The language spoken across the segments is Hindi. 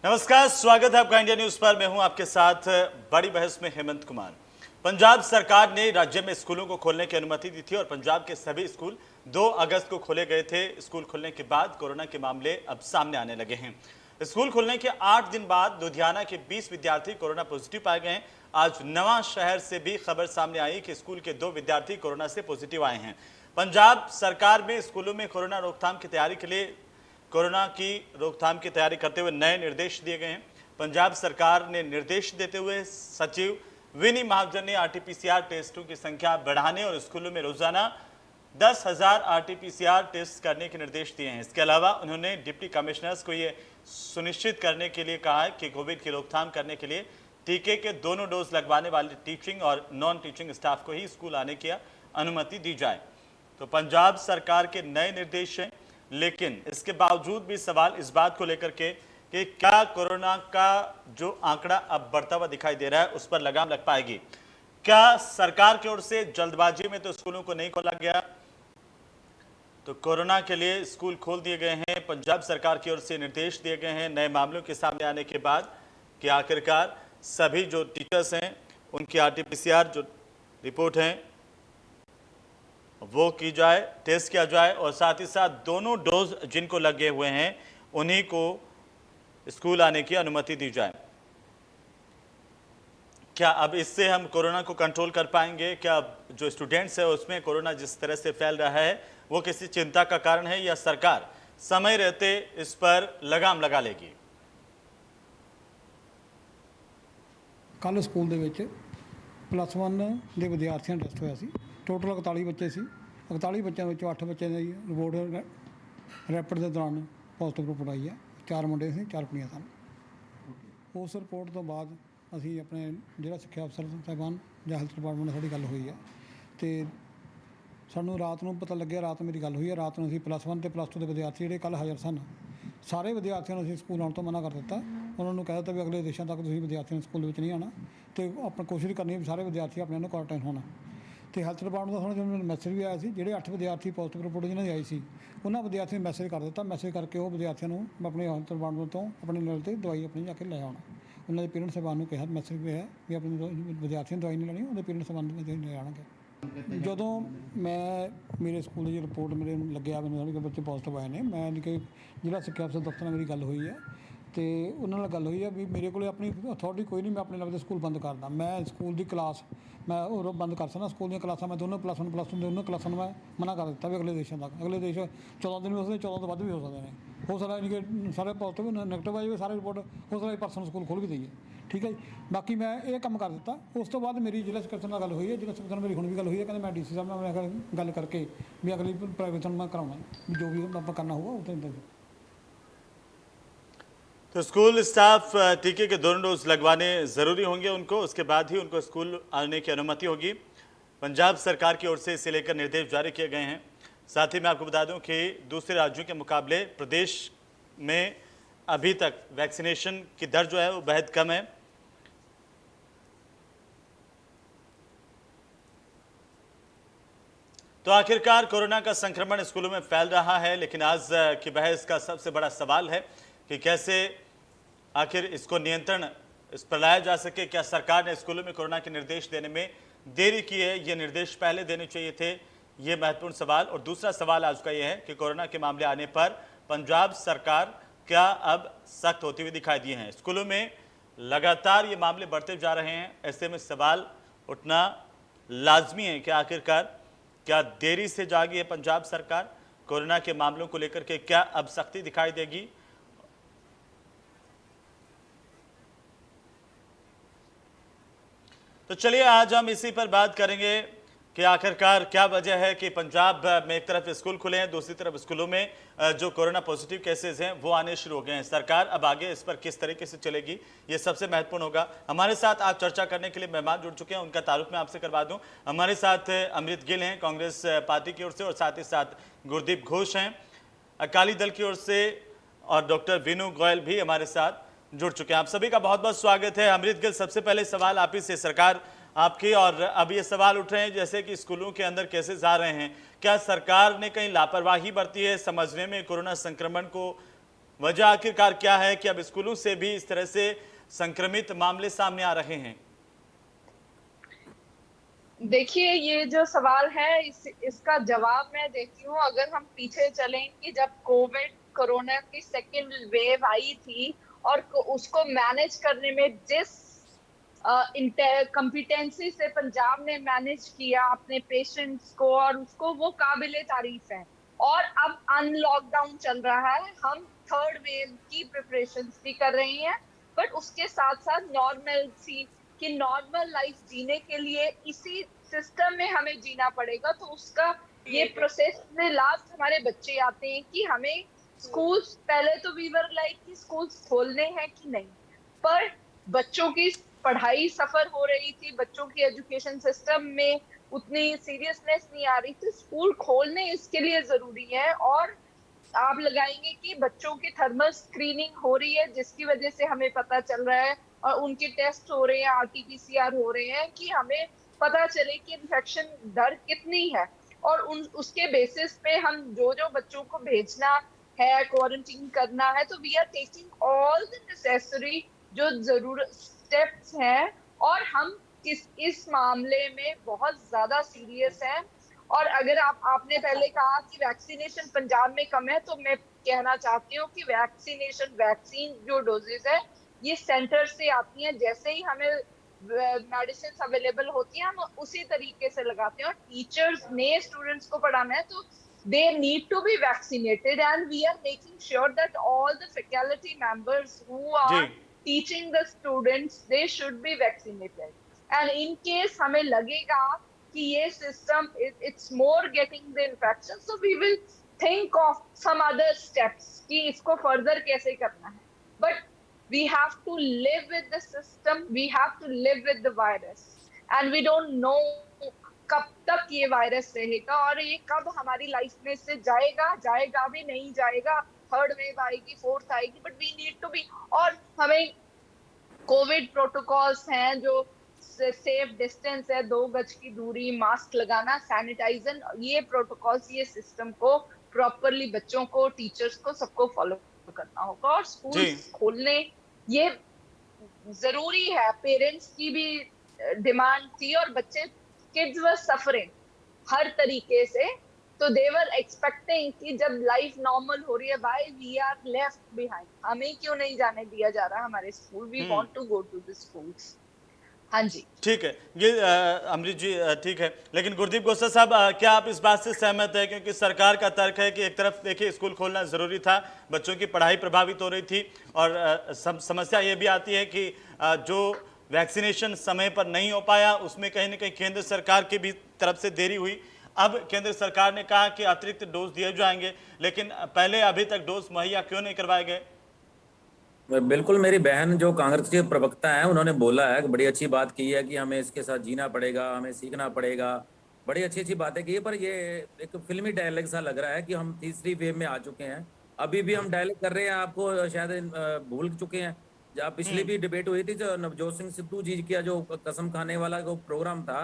नमस्कार, स्वागत है आपका इंडिया न्यूज पर। मैं हूं आपके साथ बड़ी बहस में हेमंत कुमार। पंजाब सरकार ने राज्य में स्कूलों को खोलने की अनुमति दी थी और पंजाब के सभी स्कूल 2 अगस्त को खोले गए थे। स्कूल खुलने के बाद कोरोना के मामले अब सामने आने लगे हैं। स्कूल खुलने के 8 दिन बाद लुधियाना के 20 विद्यार्थी कोरोना पॉजिटिव पाए गए हैं। आज नवा शहर से भी खबर सामने आई कि स्कूल के 2 विद्यार्थी कोरोना से पॉजिटिव आए हैं। पंजाब सरकार में स्कूलों में कोरोना रोकथाम की तैयारी के लिए कोरोना की रोकथाम की तैयारी करते हुए नए निर्देश दिए गए हैं। पंजाब सरकार ने निर्देश देते हुए सचिव विनी महाजन ने आरटीपीसीआर टेस्टों की संख्या बढ़ाने और स्कूलों में रोजाना 10,000 आरटीपीसीआर टेस्ट करने के निर्देश दिए हैं। इसके अलावा उन्होंने डिप्टी कमिश्नर्स को यह सुनिश्चित करने के लिए कहा है कि कोविड की रोकथाम करने के लिए टीके के दोनों डोज लगवाने वाले टीचिंग और नॉन टीचिंग स्टाफ को ही स्कूल आने की अनुमति दी जाए। तो पंजाब सरकार के नए निर्देश हैं, लेकिन इसके बावजूद भी सवाल इस बात को लेकर के कि क्या कोरोना का जो आंकड़ा अब बढ़ता हुआ दिखाई दे रहा है उस पर लगाम लग पाएगी। क्या सरकार की ओर से जल्दबाजी में तो स्कूलों को नहीं खोला गया, तो कोरोना के लिए स्कूल खोल दिए गए हैं। पंजाब सरकार की ओर से निर्देश दिए गए हैं नए मामलों के सामने आने के बाद कि आखिरकार सभी जो टीचर्स हैं उनकी आरटीपीसीआर जो रिपोर्ट है वो की जाए, टेस्ट किया जाए और साथ ही साथ दोनों डोज जिनको लगे हुए हैं उन्हीं को स्कूल आने की अनुमति दी जाए। क्या अब इससे हम कोरोना को कंट्रोल कर पाएंगे? क्या अब जो स्टूडेंट्स है उसमें कोरोना जिस तरह से फैल रहा है वो किसी चिंता का कारण है या सरकार समय रहते इस पर लगाम लगा लेगी? कल स्कूल दे विच +1 ਦੇ ਵਿਦਿਆਰਥੀਆਂ ਦਾ ਟੈਸਟ ਹੋਇਆ ਸੀ। टोटल 41 ਬੱਚੇ ਸੀ। 41 ਬੱਚਿਆਂ ਵਿੱਚੋਂ 8 ਬੱਚਿਆਂ ਦੀ ਰਿਪੋਰਟ ਰੈਪਿਡ ਦੇ ਦੌਰਾਨ ਪੋਜ਼ਿਟਿਵ ਰਿਪੋਰਟ ਆਈ ਹੈ। 4 ਮੁੰਡੇ ਸੀ, 4 ਕੁੜੀਆਂ ਸਨ। ਉਸ ਰਿਪੋਰਟ ਤੋਂ ਬਾਅਦ ਅਸੀਂ ਆਪਣੇ ਜਿਹੜਾ ਸਿੱਖਿਆ ਅਫਸਰ ਸਾਹਿਬਾਨ ਜਾਂ ਹੈਲਥ ਡਿਪਾਰਟਮੈਂਟ ਨਾਲ ਸਾਡੀ ਗੱਲ ਹੋਈ ਹੈ ਅਤੇ ਸਾਨੂੰ ਰਾਤ ਨੂੰ ਪਤਾ ਲੱਗਿਆ, ਰਾਤ ਮੇਰੀ ਗੱਲ ਹੋਈ ਹੈ, ਰਾਤ ਨੂੰ ਅਸੀਂ +1 ਅਤੇ +2 ਦੇ ਵਿਦਿਆਰਥੀ ਜਿਹੜੇ ਕੱਲ੍ਹ ਹਾਜ਼ਰ ਸਨ ਸਾਰੇ ਵਿਦਿਆਰਥੀਆਂ ਨੂੰ ਅਸੀਂ ਸਕੂਲ ਆਉਣ ਤੋਂ ਮਨਾ ਕਰ ਦਿੱਤਾ। ਉਹਨਾਂ ਨੂੰ ਕਹਿ ਦਿੱਤਾ ਵੀ ਅਗਲੇ ਦੇਸ਼ਾਂ ਤੱਕ ਤੁਸੀਂ ਵਿਦਿਆਰਥੀਆਂ ਨੂੰ ਸਕੂਲ ਵਿੱਚ ਨਹੀਂ ਆਉਣਾ ਅਤੇ ਆਪਣੀ ਕੋਸ਼ਿਸ਼ ਕਰਨੀ ਵੀ ਸਾਰੇ ਵਿਦਿਆਰਥੀ ਆਪਣੇ ਨੂੰ ਕੁਆਰੰਟਾਈਨ ਹੋਣਾ। ਅਤੇ ਹੈਲਥ ਡਿਪਾਰਟਮੈਂਟ ਦਾ ਸਾਨੂੰ ਮੈਨੂੰ ਮੈਸੇਜ ਵੀ ਆਇਆ ਸੀ, ਜਿਹੜੇ 8 ਵਿਦਿਆਰਥੀ ਪੋਜ਼ੀਟਿਵ ਰਿਪੋਰਟ ਜਿਹਨਾਂ ਦੀ ਆਈ ਸੀ ਉਹਨਾਂ ਵਿਦਿਆਰਥੀਆਂ ਨੂੰ ਮੈਸੇਜ ਕਰ ਦਿੱਤਾ। ਮੈਸੇਜ ਕਰਕੇ ਉਹ ਵਿਦਿਆਰਥੀਆਂ ਨੂੰ ਆਪਣੇ ਹੈਲਥ ਡਿਪਾਰਟਮੈਂਟ ਤੋਂ ਆਪਣੇ ਲੈਵਲ 'ਤੇ ਦਵਾਈ ਆਪਣੀ ਜਾ ਕੇ ਲੈ ਆਉਣਾ। ਉਹਨਾਂ ਦੇ ਪੇਰੈਂਟਸ ਸਾਹਿਬਾਨ ਨੂੰ ਕਿਹਾ, ਮੈਸੇਜ ਵੀ ਹੈ ਵੀ ਆਪਣੇ ਵਿਦਿਆਰਥੀਆਂ ਨੂੰ ਦਵਾਈ ਨਹੀਂ ਲੈਣੀ, ਉਹਦੇ ਪੇਰੈਂਟਸ ਸਾਹਿਬਾਨ ਨੂੰ ਲੈ ਆਉਣਗੇ। ਜਦੋਂ ਮੈਂ ਮੇਰੇ ਸਕੂਲ ਦੀ ਰਿਪੋਰਟ ਮੇਰੇ ਲੱਗਿਆ ਮੈਨੂੰ ਸਾਡੇ ਬੱਚੇ ਪੋਜ਼ੀਟਿਵ ਆਏ ਨੇ, ਮੈਂ ਕਿ ਜਿਹੜਾ ਸਿੱਖਿਆ ਅਫਸਰ ਦਫ਼ਤਰ ਨਾਲ ਮੇਰੀ ਗੱਲ ਹੋਈ ਹੈ ਅਤੇ ਉਹਨਾਂ ਨਾਲ ਗੱਲ ਹੋਈ ਹੈ ਵੀ ਮੇਰੇ ਕੋਲ ਆਪਣੀ ਅਥੋਰਟੀ ਕੋਈ ਨਹੀਂ, ਮੈਂ ਆਪਣੇ ਲੈਵਲ 'ਤੇ ਸਕੂਲ ਬੰਦ ਕਰਦਾ। ਮੈਂ ਸਕੂਲ ਦੀ ਕਲਾਸ ਮੈਂ ਉਹ ਬੰਦ ਕਰ ਸਕਦਾ। ਸਕੂਲ ਦੀਆਂ ਕਲਾਸਾਂ ਮੈਂ ਦੋਨੋਂ +1 +2 ਦੋਨੋਂ ਕਲਾਸਾਂ ਨੂੰ ਮੈਂ ਮਨਾ ਕਰ ਦਿੱਤਾ ਵੀ ਅਗਲੇ ਦੇਸ਼ਾਂ ਤੱਕ। ਅਗਲੇ ਦੇਸ਼ 14 ਦਿਨ ਵੀ ਹੋ ਸਕਦੇ, 14 ਤੋਂ ਵੱਧ ਵੀ ਹੋ ਸਕਦੇ ਨੇ। ਹੋ ਸਕਦਾ ਯਾਨੀ ਕਿ ਸਾਰੇ ਪੋਜ਼ੀਟਿਵ ਨੈਗੇਟਿਵ ਆ ਜਾਵੇ, ਸਾਰੇ ਰਿਪੋਰਟ ਹੋ ਸਕਦਾ ਪਰਸਨ ਸਕੂਲ ਖੋਲ੍ਹ ਵੀ ਦਈਏ, ਠੀਕ ਹੈ ਜੀ। ਬਾਕੀ ਮੈਂ ਇਹ ਕੰਮ ਕਰ ਦਿੱਤਾ। ਉਸ ਤੋਂ ਬਾਅਦ ਮੇਰੀ ਜ਼ਿਲ੍ਹਾ ਸਕੱਤਰ ਨਾਲ ਗੱਲ ਹੋਈ ਹੈ, ਜ਼ਿਲ੍ਹਾ ਸਕੱਤਰ ਨਾਲ ਮੇਰੀ ਹੁਣ ਵੀ ਗੱਲ ਹੋਈ ਹੈ, ਕਹਿੰਦੇ ਮੈਂ DC ਸਾਹਿਬ ਨਾਲ ਮੈਂ ਗੱਲ ਕਰਕੇ ਵੀ ਅਗਲੀ ਪ੍ਰਾਈਵੇਟ ਮੈਂ ਕਰਾਉਣਾ ਵੀ ਜੋ ਵੀ ਆਪਾਂ करना होगा वो तो। तो स्कूल स्टाफ टीके के दोनों डोज लगवाने ज़रूरी होंगे उनको, उसके बाद ही उनको स्कूल आने की अनुमति होगी। पंजाब सरकार की ओर से इसे लेकर निर्देश जारी किए गए हैं। साथ ही मैं आपको बता दूं कि दूसरे राज्यों के मुकाबले प्रदेश में अभी तक वैक्सीनेशन की दर जो है वो बेहद कम है। तो आखिरकार कोरोना का संक्रमण स्कूलों में फैल रहा है, लेकिन आज की बहस का सबसे बड़ा सवाल है कि कैसे आखिर इसको नियंत्रण इस पर लाया जा सके। क्या सरकार ने स्कूलों में कोरोना के निर्देश देने में देरी की है? ये निर्देश पहले देने चाहिए थे, ये महत्वपूर्ण सवाल। और दूसरा सवाल आज का ये है कि कोरोना के मामले आने पर पंजाब सरकार क्या अब सख्त होती हुई दिखाई दी है? स्कूलों में लगातार ये मामले बढ़ते जा रहे हैं, ऐसे में सवाल उठना लाजमी है कि आखिरकार क्या देरी से जागी है पंजाब सरकार? कोरोना के मामलों को लेकर के क्या अब सख्ती दिखाई देगी? तो चलिए आज हम इसी पर बात करेंगे कि आखिरकार क्या वजह है कि पंजाब में एक तरफ स्कूल खुले हैं, दूसरी तरफ स्कूलों में जो कोरोना पॉजिटिव केसेस हैं वो आने शुरू हो गए हैं। सरकार अब आगे इस पर किस तरीके से चलेगी, ये सबसे महत्वपूर्ण होगा। हमारे साथ आज चर्चा करने के लिए मेहमान जुड़ चुके हैं, उनका तारुफ मैं आपसे करवा दूं। हमारे साथ अमृत गिल हैं कांग्रेस पार्टी की ओर से, और साथ ही साथ गुरदीप घोष हैं अकाली दल की ओर से, और डॉक्टर विनू गोयल भी हमारे साथ जुड़ चुके हैं। आप सभी का बहुत बहुत स्वागत है। अमृत गिल, सबसे पहले सवाल आप ही से, सरकार आपकी, और अब ये सवाल उठ रहे हैं जैसे कि स्कूलों के अंदर केसेस आ रहे हैं, क्या सरकार ने कहीं लापरवाही बरती है समझने में कोरोना संक्रमण को वजह आखिरकार क्या है कि अब स्कूलों से भी इस तरह से संक्रमित मामले सामने आ रहे हैं? देखिए, ये जो सवाल है इसका जवाब मैं देती हूँ। अगर हम पीछे चलें कि जब कोरोना की सेकेंड वेव आई थी और उसको मैनेज करने में जिस कॉम्पिटेंसी से पंजाब ने मैनेज किया अपने पेशेंट्स को, और उसको वो काबिले तारीफ है। और अब अनलॉकडाउन चल रहा है, हम थर्ड वेव की प्रिपरेशंस भी कर रहे हैं, बट उसके साथ साथ नॉर्मल कि नॉर्मल लाइफ जीने के लिए इसी सिस्टम में हमें जीना पड़ेगा। तो उसका ये प्रोसेस में लास्ट हमारे बच्चे आते हैं कि हमें स्कूल्स, पहले तो वी वर लाइक कि स्कूल्स खोलने हैं कि नहीं, पर बच्चों की पढ़ाई सफर हो रही थी, बच्चों की एजुकेशन सिस्टम में उतनी सीरियसनेस नहीं आ रही थी। स्कूल खोलने इसके लिए जरूरी है। और आप लगाएंगे कि बच्चों की थर्मल स्क्रीनिंग हो रही है, जिसकी वजह से हमें पता चल रहा है, और उनके टेस्ट हो रहे हैं, आरटीपीसीआर हो रहे हैं, कि हमें पता चले कि इन्फेक्शन दर कितनी है। और उसके बेसिस पे हम जो जो बच्चों को भेजना है, क्वारंटीन करना है, तो we are taking all the necessary जो जरूरत स्टेप्स हैं। और हम इस मामले में बहुत ज्यादा सीरियस हैं। और अगर आपने पहले कहा कि वैक्सीनेशन पंजाब में कम है, तो मैं कहना चाहती हूँ कि वैक्सीन जो डोजेज है, ये सेंटर से आती हैं। जैसे ही हमें मेडिसिन अवेलेबल होती हैं, हम उसी तरीके से लगाते हैं। और टीचर्स ने स्टूडेंट्स को पढ़ाना है, तो they need to be vaccinated, and we are making sure that all the faculty members who ji. are teaching the students, they should be vaccinated. And in case हमें लगेगा कि ये system it's more getting the infection, so we will think of some other steps कि इसको further कैसे करना है। But we have to live with the system, we have to live with the virus, and we don't know कब तक ये वायरस रहेगा और ये कब हमारी लाइफ में से जाएगा भी नहीं जाएगा, थर्ड वेव आएगी, फोर्थ आएगी, but we need to be. और हमें कोविड प्रोटोकॉल्स हैं, जो सेफ डिस्टेंस है, 2 गज की दूरी, मास्क लगाना, सैनिटाइजर, ये प्रोटोकॉल्स, ये सिस्टम को प्रॉपरली बच्चों को, टीचर्स को, सबको फॉलो करना होगा। और जी। स्कूल खोलने ये जरूरी है, पेरेंट्स की भी डिमांड थी, और बच्चे, किड्स वर सफरिंग हर तरीके से, तो दे वर एक्सपेक्टिंग कि जब लाइफ नॉर्मल हो रही है, भाई वी आर लेफ्ट बिहाइंड, हमें क्यों नहीं जाने दिया जा रहा हमारे school, we want to go to the schools. हाँ जी, ठीक है, ये अमृत जी ठीक है, लेकिन गुरदीप गोस्ता साहब, क्या आप इस बात से सहमत है, क्योंकि सरकार का तर्क है कि एक तरफ देखिए स्कूल खोलना ज़रूरी था, बच्चों की पढ़ाई प्रभावित हो रही थी, और समस्या ये भी आती है कि जो वैक्सीनेशन समय पर नहीं हो पाया, उसमें कहीं ना कहीं केंद्र सरकार की भी तरफ से देरी हुई। अब केंद्र सरकार ने कहा कि अतिरिक्त डोज दिए जाएंगे, लेकिन पहले अभी तक डोज मुहैया क्यों नहीं करवाए गए? बिल्कुल, मेरी बहन जो कांग्रेस के प्रवक्ता है, उन्होंने बोला है कि बड़ी अच्छी बात की है कि हमें इसके साथ जीना पड़ेगा, हमें सीखना पड़ेगा, बड़ी अच्छी अच्छी बातें की है। पर ये एक फिल्मी डायलॉग सा लग रहा है कि हम तीसरी वेव में आ चुके हैं, अभी भी हम डायलॉग कर रहे हैं, आपको शायद भूल चुके हैं। जब पिछली भी डिबेट हुई थी, जो नवजोत सिंह सिद्धू जी का जो कसम खाने वाला जो प्रोग्राम था,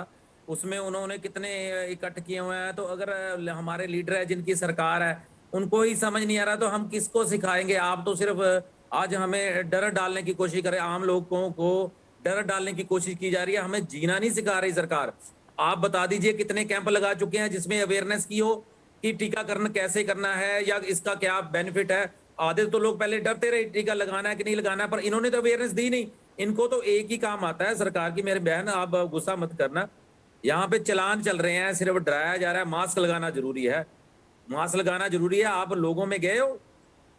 उसमें उन्होंने कितने इकट्ठ किए हुए हैं। तो अगर हमारे लीडर है, जिनकी सरकार है, उनको ही समझ नहीं आ रहा, तो हम किसको सिखाएंगे? आप तो सिर्फ आज हमें डर डालने की कोशिश करे, आम लोगों को डर डालने की कोशिश की जा रही है, हमें जीना नहीं सिखा रही सरकार। आप बता दीजिए कितने कैंप लगा चुके हैं जिसमें अवेयरनेस की हो कि टीकाकरण कैसे करना है या इसका क्या बेनिफिट है। आधे तो लोग पहले डरते रहे टीका लगाना है कि नहीं लगाना है, पर इन्होंने तो अवेयरनेस दी नहीं। इनको तो एक ही काम आता है सरकार की, मेरे बहन आप गुस्सा मत करना, यहाँ पे चलान चल रहे हैं, सिर्फ डराया जा रहा है। मास्क लगाना जरूरी है, मास्क लगाना जरूरी है। आप लोगों में गए हो,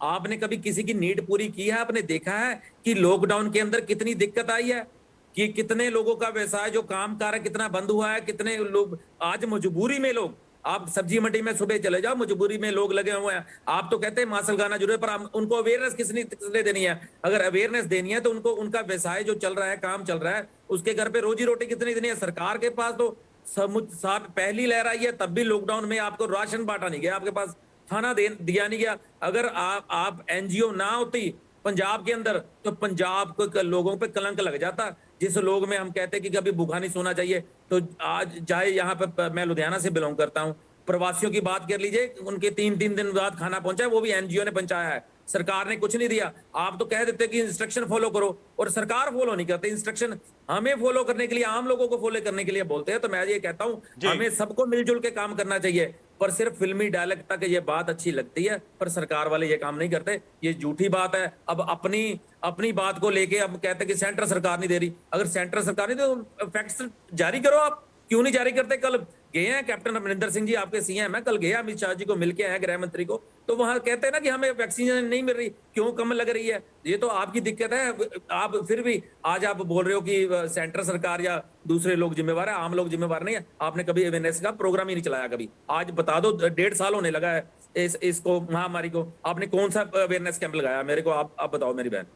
आपने कभी किसी की नीड पूरी की है? आपने देखा है कि लॉकडाउन के अंदर कितनी दिक्कत आई है, कि कितने लोगों का व्यवसाय जो काम कार है कितना बंद हुआ है, कितने लोग आज मजबूरी में, लोग आप सब्जी मंडी में सुबह चले जाओ, मजबूरी में लोग लगे हुए हैं। आप तो कहते हैं मास्क लगाना जरूरी है, पर उनको अवेयरनेस किसने देनी है? अगर अवेयरनेस देनी है तो उनको उनका व्यवसाय जो चल रहा है, काम चल रहा है, उसके घर पे रोजी रोटी कितनी देनी है? सरकार के पास तो पहली लहर आई है, तब भी लॉकडाउन में आपको राशन बांटा नहीं गया, आपके पास खाना दिया नहीं गया। अगर आप एनजीओ ना होती पंजाब के अंदर, तो पंजाब को लोगों पे कलंक लग जाता। जिस लोग में हम कहते हैं कि कभी भूखा नहीं सोना चाहिए, तो आज चाहे यहाँ पे, मैं लुधियाना से बिलोंग करता हूँ, प्रवासियों की बात कर लीजिए, उनके 3-3 दिन बाद खाना पहुंचा है, वो भी एनजीओ ने पहुंचाया है। सरकार ने कुछ नहीं दिया। आप तो कह देते कि इंस्ट्रक्शन फॉलो करो, और सरकार फॉलो नहीं करती इंस्ट्रक्शन, हमें फॉलो करने के लिए, आम लोगों को फॉलो करने के लिए बोलते हैं। तो मैं ये कहता हूं जी। हमें सबको मिलजुल के काम करना चाहिए, पर सिर्फ फिल्मी डायलॉग तक ये बात अच्छी लगती है, पर सरकार वाले ये काम नहीं करते। ये झूठी बात है। अब अपनी अपनी बात को लेके अब कहते हैं कि सेंटर सरकार नहीं दे रही। अगर सेंटर सरकार नहीं तो फैक्ट्स जारी करो। आप क्यों नहीं जारी करते? कल गए हैं कैप्टन अमरिंदर सिंह जी, आपके सीएम है, कल गए अमित शाह जी को मिलके आए, गृह मंत्री को, तो वहां कहते हैं ना कि हमें वैक्सीन नहीं मिल रही, क्यों कम लग रही है। ये तो आपकी दिक्कत है। आप फिर भी आज आप बोल रहे हो कि सेंटर सरकार या दूसरे लोग जिम्मेवार है, आम लोग जिम्मेवार नहीं है। आपने कभी अवेयरनेस का प्रोग्राम ही नहीं चलाया कभी। आज बता दो, 1.5 साल होने लगा है इसको, महामारी को, आपने कौन सा अवेयरनेस कैंप लगाया? मेरे को आप बताओ मेरी बहन।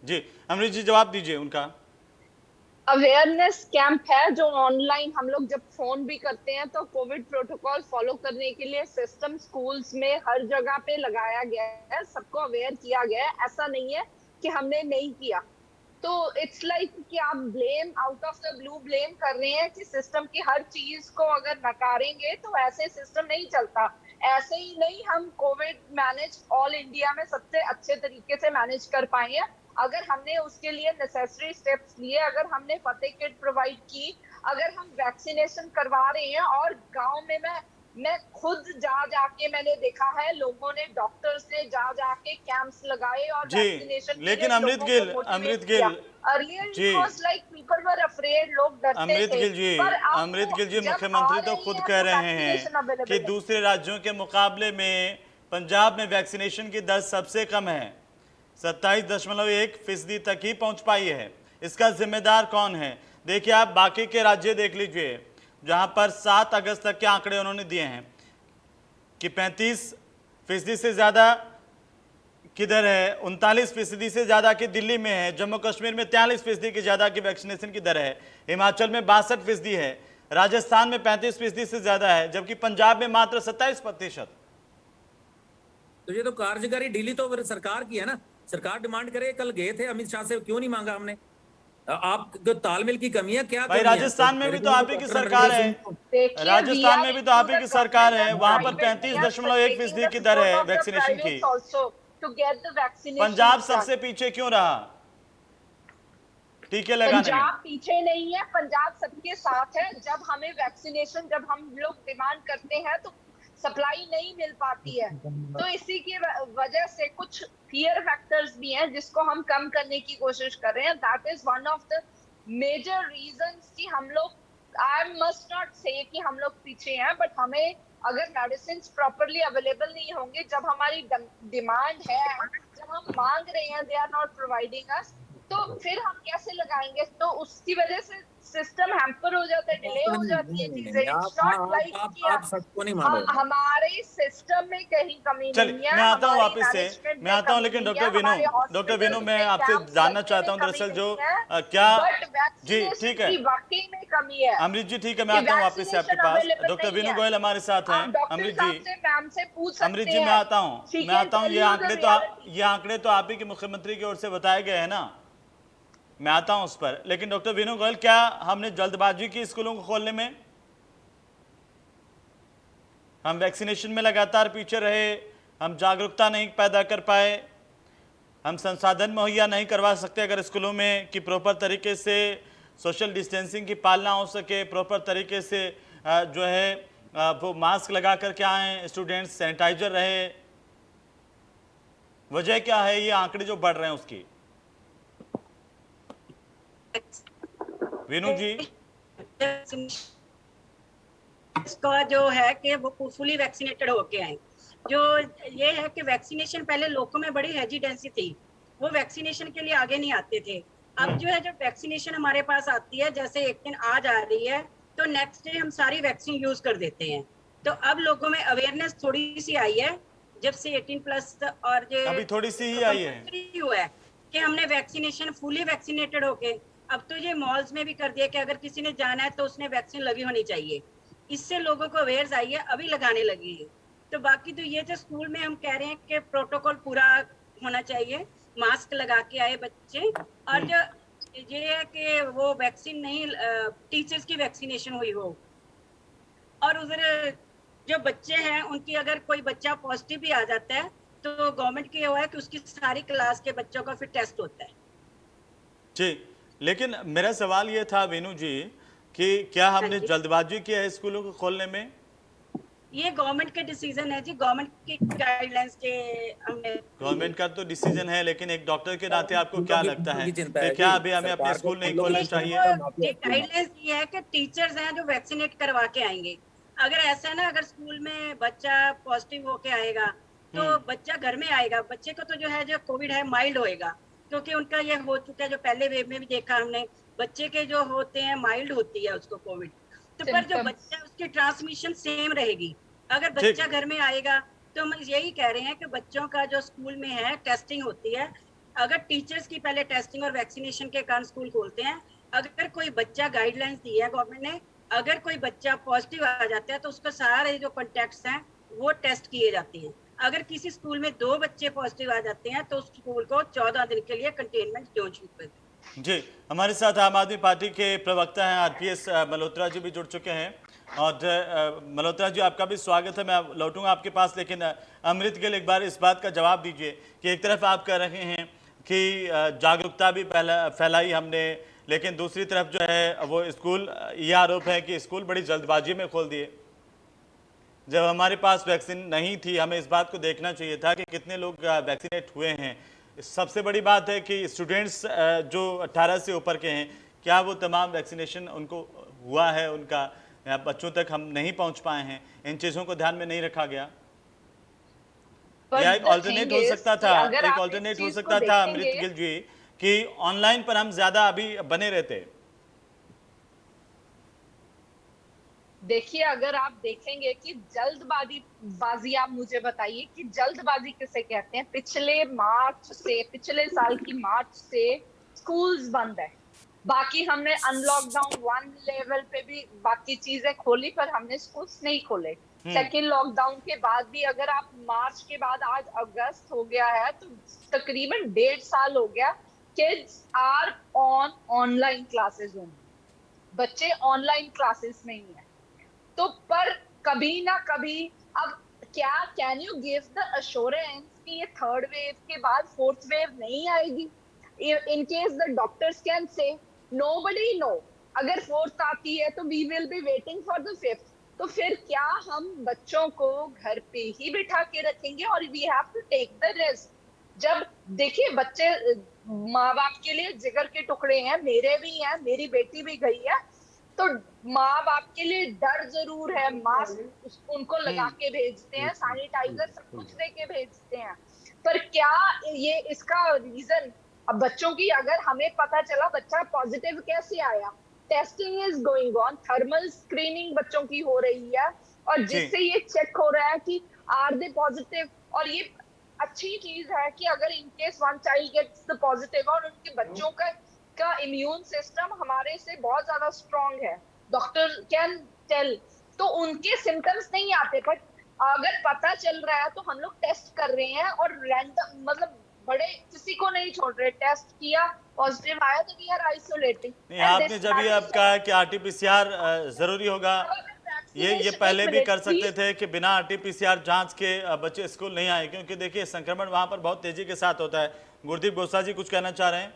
जी अमृत जी जवाब दीजिए उनका। अवेयरनेस कैंप है जो ऑनलाइन हम लोग जब फोन भी करते हैं तो कोविड प्रोटोकॉल फॉलो करने के लिए सिस्टम स्कूल्स में हर जगह पे लगाया गया है, सबको अवेयर किया गया है। ऐसा नहीं है कि हमने नहीं किया। तो इट्स लाइक कि आप blame out of the blue blame कर रहे हैं कि सिस्टम की हर चीज को अगर नकारेंगे तो ऐसे सिस्टम नहीं चलता। ऐसे ही नहीं हम कोविड मैनेज ऑल इंडिया में सबसे अच्छे तरीके से मैनेज कर पाए हैं अगर हमने उसके लिए नेसेसरी स्टेप्स लिए, अगर हमने फतेह किट प्रोवाइड की, अगर हम वैक्सीनेशन करवा रहे हैं। और गांव में मैं खुद जाके मैंने देखा है, लोगों ने, डॉक्टर्स ने जाके कैंप्स लगाए और वैक्सीनेशन। लेकिन Amrit Gill earlier it was like people were afraid, लोग डरते थे। अमृत गिल जी मुख्यमंत्री तो खुद कह रहे हैं कि दूसरे राज्यों के मुकाबले में पंजाब में वैक्सीनेशन की दर सबसे कम है, 27.1% तक ही पहुंच पाई है। इसका जिम्मेदार कौन है? देखिए आप बाकी के राज्य देख लीजिए जहां पर 7 अगस्त तक के आंकड़े उन्होंने दिए हैं कि 35% से ज्यादा किधर है, 39% से ज्यादा की दिल्ली में है, जम्मू कश्मीर में 43% की ज्यादा की वैक्सीनेशन की दर है, हिमाचल में 62% है, राजस्थान में 35% से ज्यादा है, जबकि पंजाब में मात्र 27%। तो ये तो कार्यकारी ढीली तो फिर सरकार की है ना। सरकार डिमांड करे। कल गए थे अमित शाह से, क्यों नहीं मांगा हमने? आप तो तालमेल की कमी है क्या? भाई राजस्थान में भी तो आप ही की सरकार है, राजस्थान में भी तो आप ही की सरकार है, वहां पर 35.1% की दर है वैक्सीनेशन की। पंजाब सबसे पीछे क्यों रहा टीके लगाने में? पंजाब पीछे नहीं है, पंजाब सबके साथ है। जब हमें वैक्सीनेशन, जब हम लोग डिमांड करते हैं तो सप्लाई नहीं मिल पाती है। तो इसी की वजह से कुछ फियर फैक्टर्स भी हैं जिसको हम कम करने की कोशिश कर रहे हैं। That is one of the major reasons कि हम लोग, आई मस्ट नॉट से कि हम लोग पीछे हैं, बट हमें अगर मेडिसिन प्रॉपरली अवेलेबल नहीं होंगे, जब हमारी डिमांड है, जब हम मांग रहे हैं, they are not providing us, तो फिर हम कैसे लगाएंगे? तो उसकी वजह से सिस्टम हैम्पर हो जाता है, डिले हो जाती है चीजें। इट्स नॉट लाइक कि हमारे सिस्टम में कहीं कमी नहीं है। मैं आता हूँ वापस से, मैं आता हूँ, लेकिन डॉक्टर विनू मैं आपसे जानना चाहता हूँ दरअसल जो क्या, जी ठीक है वाकई में कमी है। अमृत जी ठीक है, मैं आता हूँ वापस से आपके पास। डॉक्टर विनू गोयल हमारे साथ हैं। अमृत जी, अमृत जी मैं आता हूँ, ये आंकड़े तो आप ही के मुख्यमंत्री की ओर से बताए गए हैं ना, मैं आता हूं उस पर। लेकिन डॉक्टर विनू गोयल, क्या हमने जल्दबाजी की स्कूलों को खोलने में? हम वैक्सीनेशन में लगातार पीछे रहे, हम जागरूकता नहीं पैदा कर पाए, हम संसाधन मुहैया नहीं करवा सकते अगर स्कूलों में कि प्रॉपर तरीके से सोशल डिस्टेंसिंग की पालना हो सके, प्रॉपर तरीके से जो है वो मास्क लगा कर के आए, स्टूडेंट्स सैनिटाइजर रहे। वजह क्या है ये आंकड़े जो बढ़ रहे हैं उसकी? विनू जी, इसका जो है कि वो फुली वैक्सीनेटेड होके आए। जो ये है कि वैक्सीनेशन पहले लोगों में बड़ी हेजिटेंसी थी, वो वैक्सीनेशन के लिए आगे नहीं आते थे। अब जो है जब वैक्सीनेशन हमारे पास आती है, जैसे एक दिन आज आ रही है तो नेक्स्ट डे हम सारी वैक्सीन यूज कर देते हैं। तो अब लोगों में अवेयरनेस थोड़ी सी आई है जब से 18+ और जो अभी थोड़ी सी ही आई है हुआ है कि हमने वैक्सीनेशन फुली वैक्सीनेटेड होके, अब तो ये मॉल्स में भी कर दिया कि अगर किसी ने जाना है तो उसने वैक्सीन लगी होनी चाहिए। इससे लोगों को अवेयर आई है, अभी लगाने लगी है। तो बाकी तो ये जो स्कूल में हम कह रहे हैं कि प्रोटोकॉल पूरा होना चाहिए, मास्क लगा के आए बच्चे, और जो ये है कि वो वैक्सीन नहीं, टीचर्स की वैक्सीनेशन हुई हो। और उधर जो बच्चे हैं उनकी अगर कोई बच्चा पॉजिटिव भी आ जाता है तो गवर्नमेंट की ये हुआ है कि उसकी सारी क्लास के बच्चों का फिर टेस्ट होता है। जी, लेकिन मेरा सवाल ये था वीनू जी कि क्या हमने जी। जल्दबाजी की है स्कूलों को खोलने में? ये गवर्नमेंट के डिसीजन है जी, गवर्नमेंट की गाइडलाइंस के हमने गवर्नमेंट का तो डिसीजन है, लेकिन एक डॉक्टर के नाते आपको क्या लगता स्कूलों है की चिंता कि है क्या जी, अभी हमें अपने सरकार को स्कूल नहीं स्कूलों की खोलने चिंता चाहिए? है, माफिया ये स्कूल में। गाइडलाइंस ये है कि टीचर्स हैं जो वैक्सीनेट करवा के आएंगे। अगर ऐसा है ना, अगर स्कूल में बच्चा पॉजिटिव होके आएगा तो बच्चा घर में आएगा, बच्चे को तो जो है जो कोविड है माइल्ड होएगा, क्योंकि उनका ये हो चुका है, जो पहले वेव में भी देखा हमने, बच्चे के जो होते हैं माइल्ड होती है उसको कोविड, तो पर जो Symptoms. बच्चा उसकी ट्रांसमिशन सेम रहेगी। अगर ठीक। बच्चा घर में आएगा तो हम यही कह रहे हैं कि बच्चों का जो स्कूल में है टेस्टिंग होती है। अगर टीचर्स की पहले टेस्टिंग और वैक्सीनेशन के कारण स्कूल खोलते हैं, अगर कोई बच्चा गाइडलाइंस दी है गवर्नमेंट ने, अगर कोई बच्चा पॉजिटिव आ जाता है तो उसको सारे जो कॉन्टेक्ट्स हैं वो टेस्ट किए जाते हैं। अगर किसी स्कूल में 2 बच्चे पॉजिटिव आ जाते हैं तो उस स्कूल को 14 दिन के लिए कंटेनमेंट जोन शुरू कर दें। जी, हमारे साथ आम आदमी पार्टी के प्रवक्ता हैं आरपीएस मल्होत्रा जी भी जुड़ चुके हैं। और मल्होत्रा जी, आपका भी स्वागत है। मैं लौटूंगा आपके पास, लेकिन अमृत गिल एक बार इस बात का जवाब दीजिए कि एक तरफ आप कह रहे हैं कि जागरूकता भी फैलाई हमने, लेकिन दूसरी तरफ जो है वो स्कूल, ये आरोप है कि स्कूल बड़ी जल्दबाजी में खोल दिए। जब हमारे पास वैक्सीन नहीं थी, हमें इस बात को देखना चाहिए था कि कितने लोग वैक्सीनेट हुए हैं। सबसे बड़ी बात है कि स्टूडेंट्स जो 18 से ऊपर के हैं, क्या वो तमाम वैक्सीनेशन उनको हुआ है, उनका बच्चों तक हम नहीं पहुंच पाए हैं, इन चीज़ों को ध्यान में नहीं रखा गया। But या एक the ऑल्टरनेट thing हो is सकता कि था, अगर एक आप इस ऑल्टरनेट हो चीज को सकता था अमृत देखेंगे, गिल जी, कि ऑनलाइन पर हम ज्यादा अभी बने रहते। देखिए, अगर आप देखेंगे कि बाजी, आप मुझे बताइए कि जल्दबाजी किसे कहते हैं। पिछले साल की मार्च से स्कूल्स बंद है। बाकी हमने अनलॉकडाउन 1 लेवल पे भी बाकी चीजें खोली, पर हमने स्कूल्स नहीं खोले। सेकेंड लॉकडाउन के बाद भी अगर आप मार्च के बाद आज अगस्त हो गया है, तो तकरीबन 1.5 साल हो गया। Kids are on online classes only, बच्चे ऑनलाइन क्लासेस में ही है। तो पर कभी ना कभी, अब क्या, can you give the assurance कि ये थर्ड वेव के बाद फोर्थ वेव नहीं आएगी? In case the doctors can say nobody know, अगर फोर्थ आती है तो we will be waiting for the fifth. तो फिर क्या हम बच्चों को घर पे ही बिठा के रखेंगे और we have to take the risk? जब देखिए, बच्चे माँ बाप के लिए जिगर के टुकड़े हैं, मेरे भी हैं, मेरी बेटी भी गई है, तो माँ बाप के लिए डर जरूर है। मास्क उनको लगा के भेजते हैं, सैनिटाइजर सब कुछ दे के भेजते हैं, पर क्या ये इसका रीजन? अब बच्चों की, अगर हमें पता चला बच्चा पॉजिटिव कैसे आया, testing is going on, thermal screening बच्चों की हो रही है, और जिससे ये चेक हो रहा है कि आर दे पॉजिटिव। और ये अच्छी चीज है कि अगर in case one child gets the positive और उनके बच्चों का इम्यून सिस्टम हमारे से बहुत ज्यादा स्ट्रांग है, डॉक्टर कैन टेल, तो उनके सिम्टम्स नहीं आते। बट अगर पता चल रहा है तो हम लोग टेस्ट कर रहे हैं, और रैंडम, मतलब बड़े किसी को नहीं छोड़ रहे। टेस्ट किया, पॉजिटिव आया तो वी आर आइसोलेटिंग। नहीं, आपने जब ये अब कहा कि आरटीपीसीआर जरूरी होगा, ये पहले भी कर सकते थे कि बिना आरटीपीसीआर जांच के बच्चे स्कूल नहीं आए, क्योंकि देखिए संक्रमण वहां पर बहुत तेजी के साथ होता है। गुरदीप गोसा जी कुछ कहना चाह रहे हैं,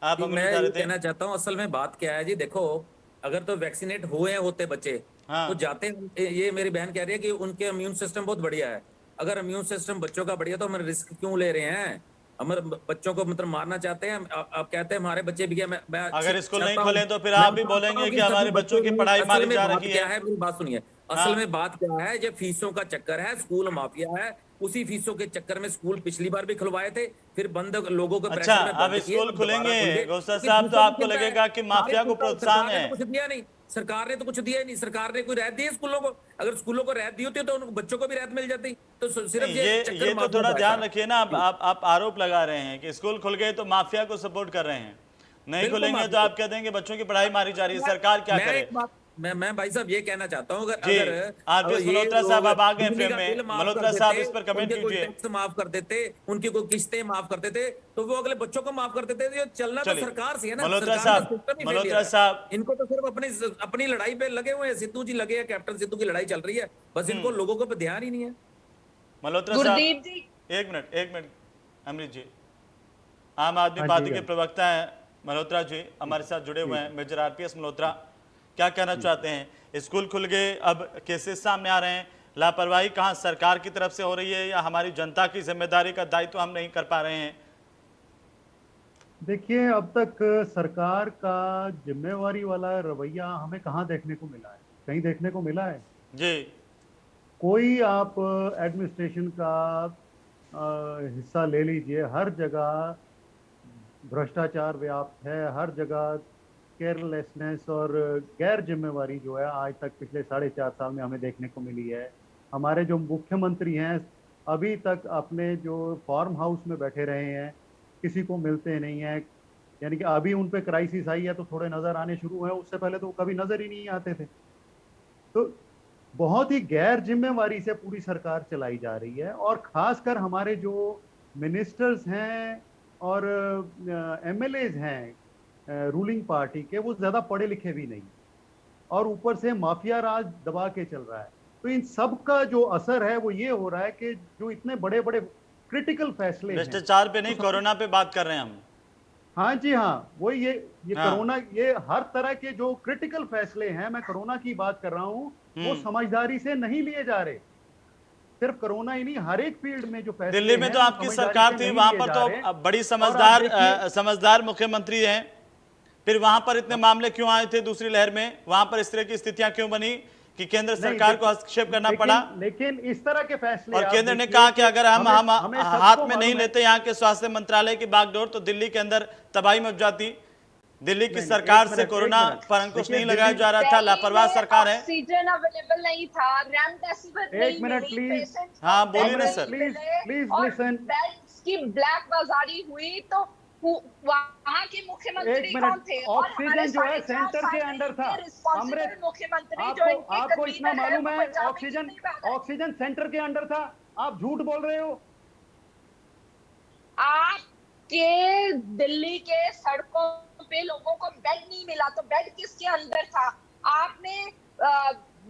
आप जी, अंगुली मैं उठा ये रहे थे। कहना चाहता हूँ, असल में बात क्या है जी, देखो, अगर तो वैक्सीनेट हुए होते बच्चे, हाँ। तो जाते, ये मेरी बहन कह रही है कि उनके इम्यून सिस्टम बहुत बढ़िया है। अगर इम्यून सिस्टम बच्चों का बढ़िया, तो हम रिस्क क्यों ले रहे हैं? हम बच्चों को मतलब मारना चाहते हैं? आप कहते हैं हमारे बच्चे भी क्या, मैं अगर स्कूल नहीं चाहता हूं- खोले तो फिर मैं आप भी चाहता बोलेंगे हूं कि हमारे सभी बच्चों की पढ़ाई असल मारी में जा बात रही क्या है। है, मेरी बात सुनिए। हाँ। असल में बात क्या है, ये फीसों का चक्कर है, स्कूल माफिया है। उसी फीसों के चक्कर में स्कूल पिछली बार भी खुलवाए थे, फिर बंद, लोगों को अच्छा, प्रेशर में अब बंद किए, स्कूल अब दोबारा खुलेंगे खुल गए, गोसा क्योंकि साहब, तो फीसों की आपको चिंता है। लगेगा कि माफिया को प्रोत्साहन सरकार ने है। तो कुछ दिया नहीं, सरकार ने तो कुछ दिया ही नहीं। सरकार ने कोई राहत दी है स्कूलों को? अगर स्कूलों को राहत दी होती तो उन बच्चों को भी राहत मिल जाती। तो सिर्फ नहीं, ये ये चक्कर तो माफिया थोड़ा का है ध्यान सारा। रखिए ना। आप आरोप लगा रहे हैं कि स्कूल खुल गए तो माफिया को सपोर्ट कर रहे हैं, नहीं बिल्कुल खुलेंगे तो माफिया। आप कह देंगे बच्चों की पढ़ाई मारी जा रही है, सरकार क्या मैं करे? एक बात, मैं भाई साहब ये कहना चाहता हूँ, अगर जी, अगर अब आरपीएस ये मल्होत्रा साहब लोग आप आ गए बिजली फ्रेम का बिल में। माफ कर मल्होत्रा साहब देते, इस पर कमेंट उनके कोई कीजिए। टैक्स माफ कर देते, उनकी कोई किस्तें माफ कर देते, तो वो अगले बच्चों को माफ कर देते। ये चलना तो चलिए, सरकार से है ना, मल्होत्रा सरकार का साहब, सिस्टम ही फेलियर मल्होत्रा है। साहब, इनको तो सिर्फ अपनी अपनी लड़ाई पे लगे हुए हैं। सिद्धू जी लगे हैं, कैप्टन सिद्धू की लड़ाई चल रही है, बस इनको लोगों को पे ध्यान ही नहीं है। मल्होत्रा साहब, गुरदीप जी, एक मिनट अमृत जी, आम आदमी हाँ पार्टी जी, के प्रवक्ता हैं मल्होत्रा जी हमारे साथ जुड़े हुए हैं। मेजर आरपीएस मल्होत्रा, क्या कहना चाहते हैं? स्कूल खुल गए, अब केसेस सामने आ रहे हैं, लापरवाही कहाँ सरकार की तरफ से हो रही है या हमारी जनता की जिम्मेदारी का दायित्व हम नहीं कर पा रहे हैं? देखिए, अब तक सरकार का जिम्मेवारी वाला रवैया हमें कहाँ देखने को मिला है? कहीं देखने को मिला है? जी कोई आप एडमिनिस्ट्रेशन का हिस्सा ले लीजिए, हर जगह भ्रष्टाचार व्याप्त है, हर जगह केयरलेसनेस और गैर जिम्मेवारी जो है आज तक पिछले 4.5 साल में हमें देखने को मिली है। हमारे जो मुख्यमंत्री हैं अभी तक अपने जो फार्म हाउस में बैठे रहे हैं, किसी को मिलते नहीं हैं। यानी कि अभी उन पे क्राइसिस आई है तो थोड़े नजर आने शुरू हुए, उससे पहले तो कभी नजर ही नहीं आते थे। तो बहुत ही गैर जिम्मेवारी से पूरी सरकार चलाई जा रही है, और खासकर हमारे जो मिनिस्टर्स हैं और एमएलएज हैं रूलिंग पार्टी के, वो ज्यादा पढ़े लिखे भी नहीं, और ऊपर से माफिया राज दबा के चल रहा है। तो इन सब का जो असर है वो ये हो रहा है कि जो इतने बड़े बड़े क्रिटिकल फैसले हैं, भ्रष्टाचार पे नहीं, कोरोना पे बात कर रहे हैं हम। हाँ जी हाँ, वही ये हाँ। कोरोना, ये हर तरह के जो क्रिटिकल फैसले हैं, मैं कोरोना की बात कर रहा हूँ, वो समझदारी से नहीं लिए जा रहे। सिर्फ कोरोना ही नहीं, हर एक फील्ड में जो फैसले दिल्ली में हैं, तो वो आपकी समझदारी सरकार से थी, नहीं वहां लिए पर जा तो रहे। अब बड़ी और आप देखिए, समझदार मुख्यमंत्री हैं, फिर वहां पर इतने मामले क्यों आए थे दूसरी लहर में? वहां पर इस तरह की स्थितियां क्यों बनी कि केंद्र नहीं, सरकार को हस्तक्षेप करना पड़ा? लेकिन इस तरह के फैसले और आप केंद्र ने देखिए कहा कि अगर हम हमें सबको हाथ में नहीं मालूम है। लेते यहाँ के स्वास्थ्य मंत्रालय की बागडोर, तो दिल्ली के अंदर तबाही मच जाती। दिल्ली की नहीं, सरकार एक से मिनट, कोरोना एक मिनट। पर अंकुश देखिए, नहीं लगाया दिल्ली- जा रहा था, लापरवाह सरकार है। ऑक्सीजन अवेलेबल नहीं था, रेमडेसिविर नहीं एक मिनट, मिली, प्लीज। पेशेंट्स हाँ, को बोलिए बेड ना नहीं सर। प्लीज, मिले, प्लीज और लिसन। बेड्स की ब्लैक बाजारी हुई। तो वहाँ के मुख्यमंत्री एक मिनट, कौन थे? और ऑक्सीजन हमारे जो है 4.5 सेंटर के साल अंदर में था। इनके रिस्पॉन्सिबल अमृत, मुख्यमंत्री जो आपको इनके आपको इतना कन्वीनर है, मालूम वो है, पंजाब में ऑक्सीजन क्यों नहीं बैठा है? ऑक्सीजन सेंटर के अंदर था। आप झूठ बोल रहे हो। आपके दिल्ली के सड़कों पे लोगों को बेड नहीं मिला, तो बेड किसके अंदर था? आपने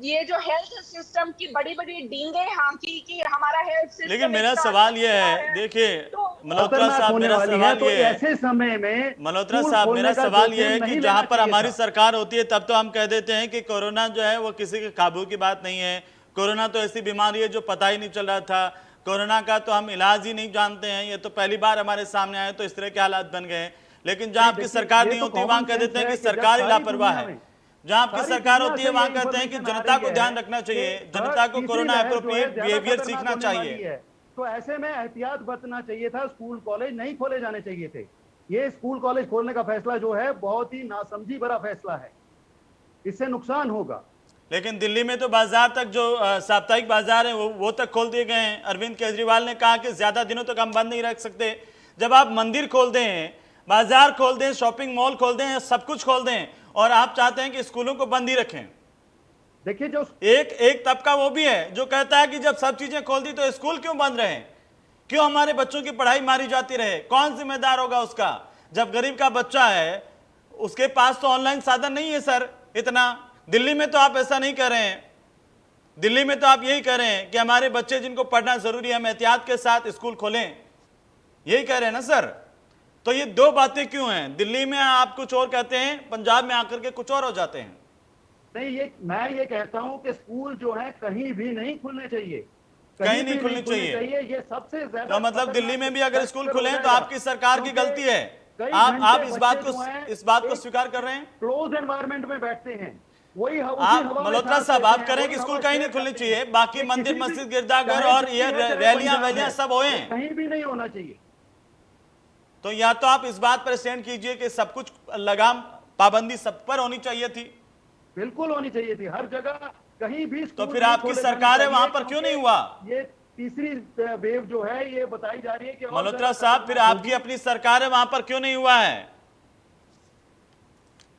ये जो हेल्थ सिस्टम की बड़ी बड़ी डींगे हाँकी कि हमारा हेल्थ सिस्टम, लेकिन मेरा सवाल ये है, देखिए मल्होत्रा खतरनाक साहब, होने मेरा वाली है, सवाल तो ये है, ऐसे समय में मल्होत्रा स्कूल साहब, खोलने मेरा का सवाल जोखिम यह है कि नहीं जहां लेना पर चाहिए हमारी था। सरकार होती है तब तो हम कह देते हैं कि कोरोना जो है वो किसी के काबू की बात नहीं है, कोरोना तो ऐसी बीमारी है जो पता ही नहीं चल रहा था, कोरोना का तो हम इलाज ही नहीं जानते हैं, ये तो पहली बार हमारे सामने आए, तो इस तरह के हालात बन गए। लेकिन जहां आपकी देखिए, सरकार ये नहीं तो होती वहां common कह sense देते हैं है कि कि जब सरकार ही सारी लापरवाह दुनिया है। में- जहां आपकी सारी सरकार दुनिया होती से है वहां ये कहते हैं कि information आ जनता रही को है ध्यान रखना चाहिए, कि जनता को तीसरी कोरोना लहर जो है अप्रोप्रिएट ज्यादा बिहेवियर खतरनाक सीखना होने वाली चाहिए। है। तो ऐसे में एहतियात बरतना चाहिए था, स्कूल कॉलेज नहीं खोले जाने चाहिए थे। ये स्कूल कॉलेज खोलने का फैसला जो है बहुत ही नासमझी भरा फैसला है, इससे नुकसान होगा। लेकिन दिल्ली में तो बाजार तक जो साप्ताहिक बाजार है वो तक खोल दिए गए हैं। अरविंद केजरीवाल ने कहा कि ज्यादा दिनों तक हम बंद नहीं रख सकते। जब आप मंदिर खोल दें, बाजार खोल दें, शॉपिंग मॉल खोल दें, सब कुछ खोल दें, और आप चाहते हैं कि स्कूलों को बंद ही रखें। देखिए, जो एक तबका वो भी है जो कहता है कि जब सब चीजें खोल दी तो स्कूल क्यों बंद रहे, क्यों हमारे बच्चों की पढ़ाई मारी जाती रहे, कौन जिम्मेदार होगा उसका? जब गरीब का बच्चा है उसके पास तो ऑनलाइन साधन नहीं है सर इतना। दिल्ली में तो आप ऐसा नहीं कह रहे हैं, दिल्ली में तो आप यही कह रहे हैं कि हमारे बच्चे जिनको पढ़ना जरूरी है हम एहतियात के साथ स्कूल खोलें, यही कह रहे हैं ना सर? तो ये दो बातें क्यों हैं? दिल्ली में आप कुछ और कहते हैं, पंजाब में आकर के कुछ और हो जाते हैं। नहीं, मैं ये कहता हूं कि स्कूल जो है कहीं भी नहीं खुलने चाहिए, कहीं नहीं भी खुलने चाहिए। ये सबसे ज्यादा तो मतलब दिल्ली में भी अगर स्कूल खुले हैं तो जाएगा। आपकी सरकार की क्योंकि गलती है। कई आप घंटे इस बच्चे बात जो को हैं, स्वीकार कर रहे हैं? क्लोज एनवायरनमेंट में बैठते हैं, वही आप मल्होत्रा साहब आप कह रहे हैं कि स्कूल कहीं नहीं खुलने चाहिए, बाकी मंदिर, मस्जिद, गिरजाघर और ये रैलियां वैलियां सब होए हैं, कहीं भी नहीं होना चाहिए। तो या तो आप इस बात पर स्टैंड कीजिए कि सब कुछ लगाम पाबंदी सब पर होनी चाहिए थी, बिल्कुल होनी चाहिए थी, हर जगह कहीं भी तो स्कूल फिर नहीं आपकी खोले सरकार जाने है वहां चाहिए, पर क्यों नहीं क्योंकि हुआ? ये तीसरी वेव जो है ये बताई जा रही है कि और मल्होत्रा ज्यादा साहब फिर खतरनाक आपकी होगी। अपनी सरकार है वहां पर क्यों नहीं हुआ है?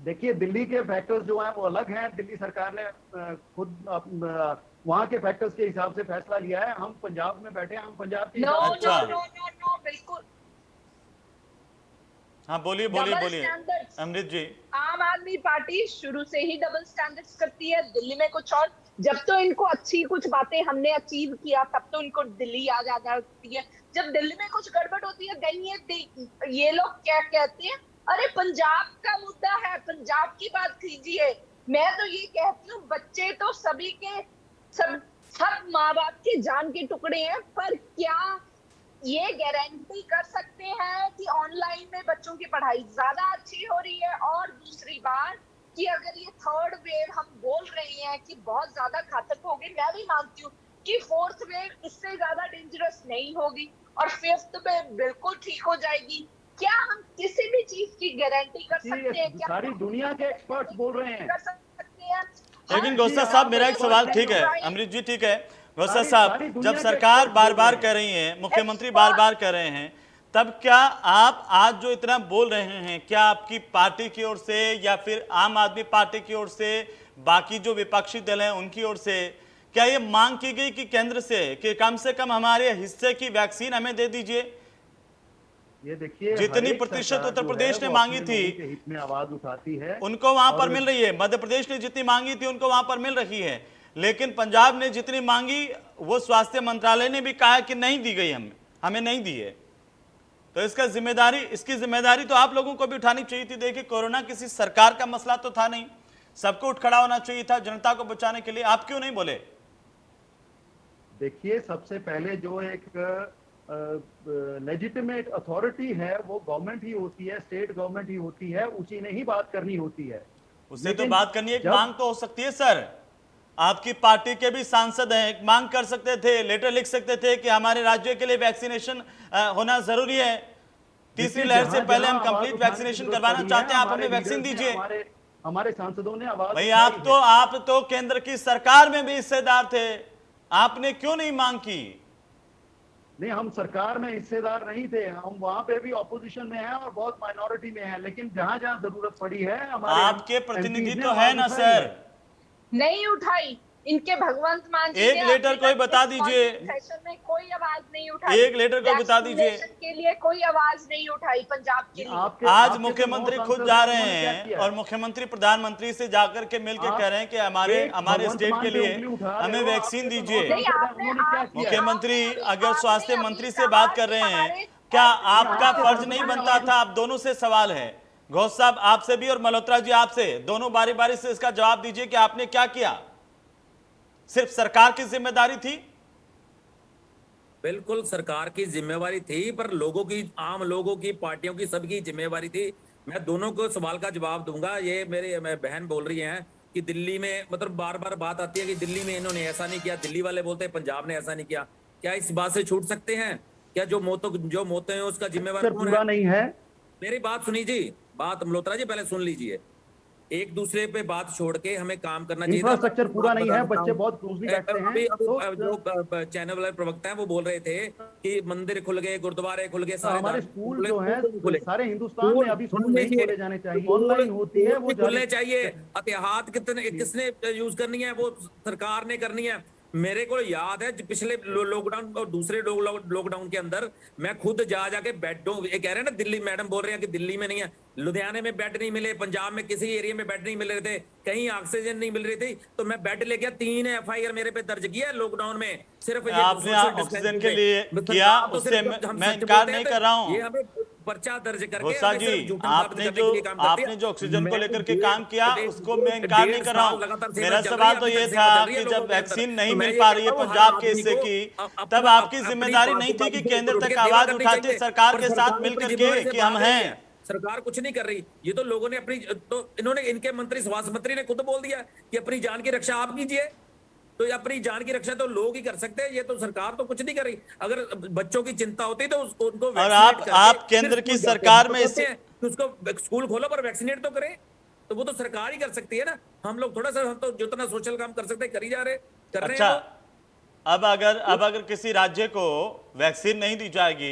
देखिए, दिल्ली के फैक्टर्स जो हैं वो अलग हैं। दिल्ली सरकार ने खुद वहां के फैक्टर्स के हिसाब से फैसला लिया है। हम पंजाब में बैठे हैं, हम पंजाब के नो हिसाब नो से- अच्छा। नो नो नो, बिल्कुल हाँ बोलिए Double standards। अमृत जी। आम आदमी पार्टी शुरू से ही डबल स्टैंडर्ड्स करती है, दिल्ली में कुछ और। जब तो इनको अच्छी कुछ बातें हमने अचीव किया तब तो इनको दिल्ली याद आ जाती है, जब दिल्ली में कुछ गड़बड़ होती है देन ये लोग क्या कहते हैं, अरे पंजाब का मुद्दा है, पंजाब की बात कीजिए। मैं तो ये कहती हूँ बच्चे तो सभी के सब माँ बाप के जान के टुकड़े हैं, पर क्या ये गारंटी कर सकते हैं कि ऑनलाइन में बच्चों की पढ़ाई ज्यादा अच्छी हो रही है? और दूसरी बात कि अगर ये थर्ड वेव हम बोल रहे हैं कि बहुत ज्यादा घातक होगी, मैं भी मानती हूँ कि फोर्थ वेव इससे ज्यादा डेंजरस नहीं होगी और फिफ्थ वेव बिल्कुल ठीक हो जाएगी। क्या हम किसी भी चीज की गारंटी कर सकते हैं? क्या सारी दुनिया के एक्सपर्ट्स बोल रहे हैं। कर सकते हैं? लेकिन गोस्ता साहब, मेरा एक सवाल, ठीक है अमृत जी, ठीक है गोस्ता साहब, जब सरकार बार बार कह रही है, मुख्यमंत्री बार बार कह रहे हैं, तब क्या आप आज जो इतना बोल रहे हैं, क्या आपकी पार्टी की ओर से या फिर आम आदमी पार्टी की ओर से, बाकी जो विपक्षी दल हैं उनकी ओर से, क्या ये मांग की गई कि केंद्र से कि कम से कम हमारे हिस्से की वैक्सीन हमें दे दीजिए? ये देखिए, जितनी प्रतिशत उत्तर प्रदेश ने मांगी थी हित में आवाज उठाती है, उनको वहां पर मिल रही है। मध्य प्रदेश ने जितनी मांगी थी उनको वहां पर मिल रही है, लेकिन पंजाब ने जितनी मांगी वो स्वास्थ्य मंत्रालय ने भी कहा कि नहीं दी गई, हमें नहीं दी है। तो इसकी जिम्मेदारी तो आप लोगों को भी उठानी चाहिए थी। देखिए, कोरोना किसी सरकार का मसला तो था नहीं, सबको उठ खड़ा होना चाहिए था जनता को बचाने के लिए। आप क्यों नहीं बोले? देखिए, सबसे पहले जो एक लेजिटिमेट अथॉरिटी है वो गवर्नमेंट ही होती है, स्टेट गवर्नमेंट ही होती है, उसी ने ही बात करनी होती है। उससे तो बात करनी, एक मांग तो हो सकती है सर। आपकी पार्टी के भी सांसद हैं, एक मांग कर सकते थे, लेटर लिख सकते थे कि हमारे राज्य के लिए वैक्सीनेशन होना जरूरी है, तीसरी लहर से पहले हम कंप्लीट वैक्सीनेशन करवाना चाहते हैं, आप हमें वैक्सीन दीजिए। हमारे सांसदों ने आवाज भाई, आप तो केंद्र की सरकार में भी हिस्सेदार थे, आपने क्यों नहीं मांग की? नहीं, हम सरकार में हिस्सेदार नहीं थे, हम वहां पे भी ऑपोजिशन में हैं और बहुत माइनॉरिटी में हैं, लेकिन जहां जहां जरूरत पड़ी है हमारे आपके प्रतिनिधि तो है ना सर। नहीं उठाई, इनके भगवंत मान जी एक लेटर कोई बता दीजिए, सेशन में कोई आवाज नहीं उठाई, एक लेटर कोई बता दीजिए के लिए कोई आवाज नहीं उठाई पंजाब के लिए। आज मुख्यमंत्री खुद जा रहे हैं और मुख्यमंत्री प्रधानमंत्री से जाकर के मिलकर कह रहे हैं कि हमारे स्टेट के लिए हमें वैक्सीन दीजिए। मुख्यमंत्री अगर स्वास्थ्य मंत्री से बात कर रहे हैं, क्या आपका फर्ज नहीं बनता था? आप दोनों से सवाल है, घोष साहब आपसे भी और मल्होत्रा जी आपसे, दोनों बारी बारी से इसका जवाब दीजिए कि आपने क्या किया। सिर्फ सरकार की जिम्मेदारी थी? बिल्कुल सरकार की जिम्मेवारी थी, पर लोगों की, आम लोगों की, पार्टियों की, सबकी जिम्मेवारी थी। मैं दोनों को सवाल का जवाब दूंगा। ये मेरे बहन बोल रही हैं कि दिल्ली में, मतलब बार बार बात आती है कि दिल्ली में इन्होंने ऐसा नहीं किया, दिल्ली वाले बोलते हैं पंजाब ने ऐसा नहीं किया। क्या इस बात से छूट सकते हैं? क्या जो मौतें हैं उसका जिम्मेवार कौन है? नहीं है। मेरी बात सुनी जी, बात मल्होत्रा जी पहले सुन लीजिए। एक दूसरे पे बात छोड़ के हमें काम करना चाहिए। इंफ्रास्ट्रक्चर पूरा नहीं है, बच्चे बहुत क्लोजली बैठते हैं। अभी जो चैनल वाले प्रवक्ता हैं वो बोल रहे थे कि मंदिर खुल गए, गुरुद्वारे खुल गए, सारे हमारे स्कूल जो है सारे हिंदुस्तान में अभी स्कूल नहीं खोले जाने चाहिए, ऑनलाइन होती है वो खुलने चाहिए। एहतियात किसने यूज करनी है? वो सरकार ने करनी है। मेरे को याद है पिछले लॉकडाउन और दूसरे लॉकडाउन के अंदर मैं खुद जाके बेडों, ये कह रहे हैं ना, दिल्ली मैडम बोल रहे हैं कि दिल्ली में नहीं है, लुधियाने में बेड नहीं मिले, पंजाब में किसी एरिया में बेड नहीं मिल रहे थे, कहीं ऑक्सीजन नहीं मिल रही थी, तो मैं बेड ले गया। 3 FIR मेरे पे दर्ज किया लॉकडाउन में, सिर्फ आपने ऑक्सीजन के लिए किया, उससे मैं इनकार नहीं कर रहा हूँ। ये हमें पर्चा दर्ज करके गुस्सा जी, आपने जो ऑक्सीजन को लेकर के काम किया उसको मैं इनकार नहीं कर रहा हूँ। मेरा सवाल तो ये था कि जब वैक्सीन नहीं मिल पा रही है पंजाब के हिस्से की, तब आपकी जिम्मेदारी नहीं थी कि केंद्र तक आवाज उठाते सरकार के साथ मिलकर के कि हम हैं? सरकार कुछ नहीं कर रही। ये तो लोगों ने अपनी, तो इन्होंने, इनके मंत्री, स्वास्थ्य मंत्री ने खुद बोल दिया कि अपनी जान की रक्षा आप कीजिए। तो अपनी जान की रक्षा तो लोग ही कर सकते हैं, ये तो सरकार तो कुछ नहीं कर रही। अगर बच्चों की चिंता होती तो उनको और आप केंद्र की सरकार में उसको स्कूल खोलो पर वैक्सीनेट तो करें, तो वो तो सरकार ही कर सकती है ना। हम लोग थोड़ा सा, हम तो जितना सोशल काम कर सकते हैं कर ही जा रहे, कर रहे हैं। अच्छा, अब अगर किसी राज्य को वैक्सीन नहीं दी जाएगी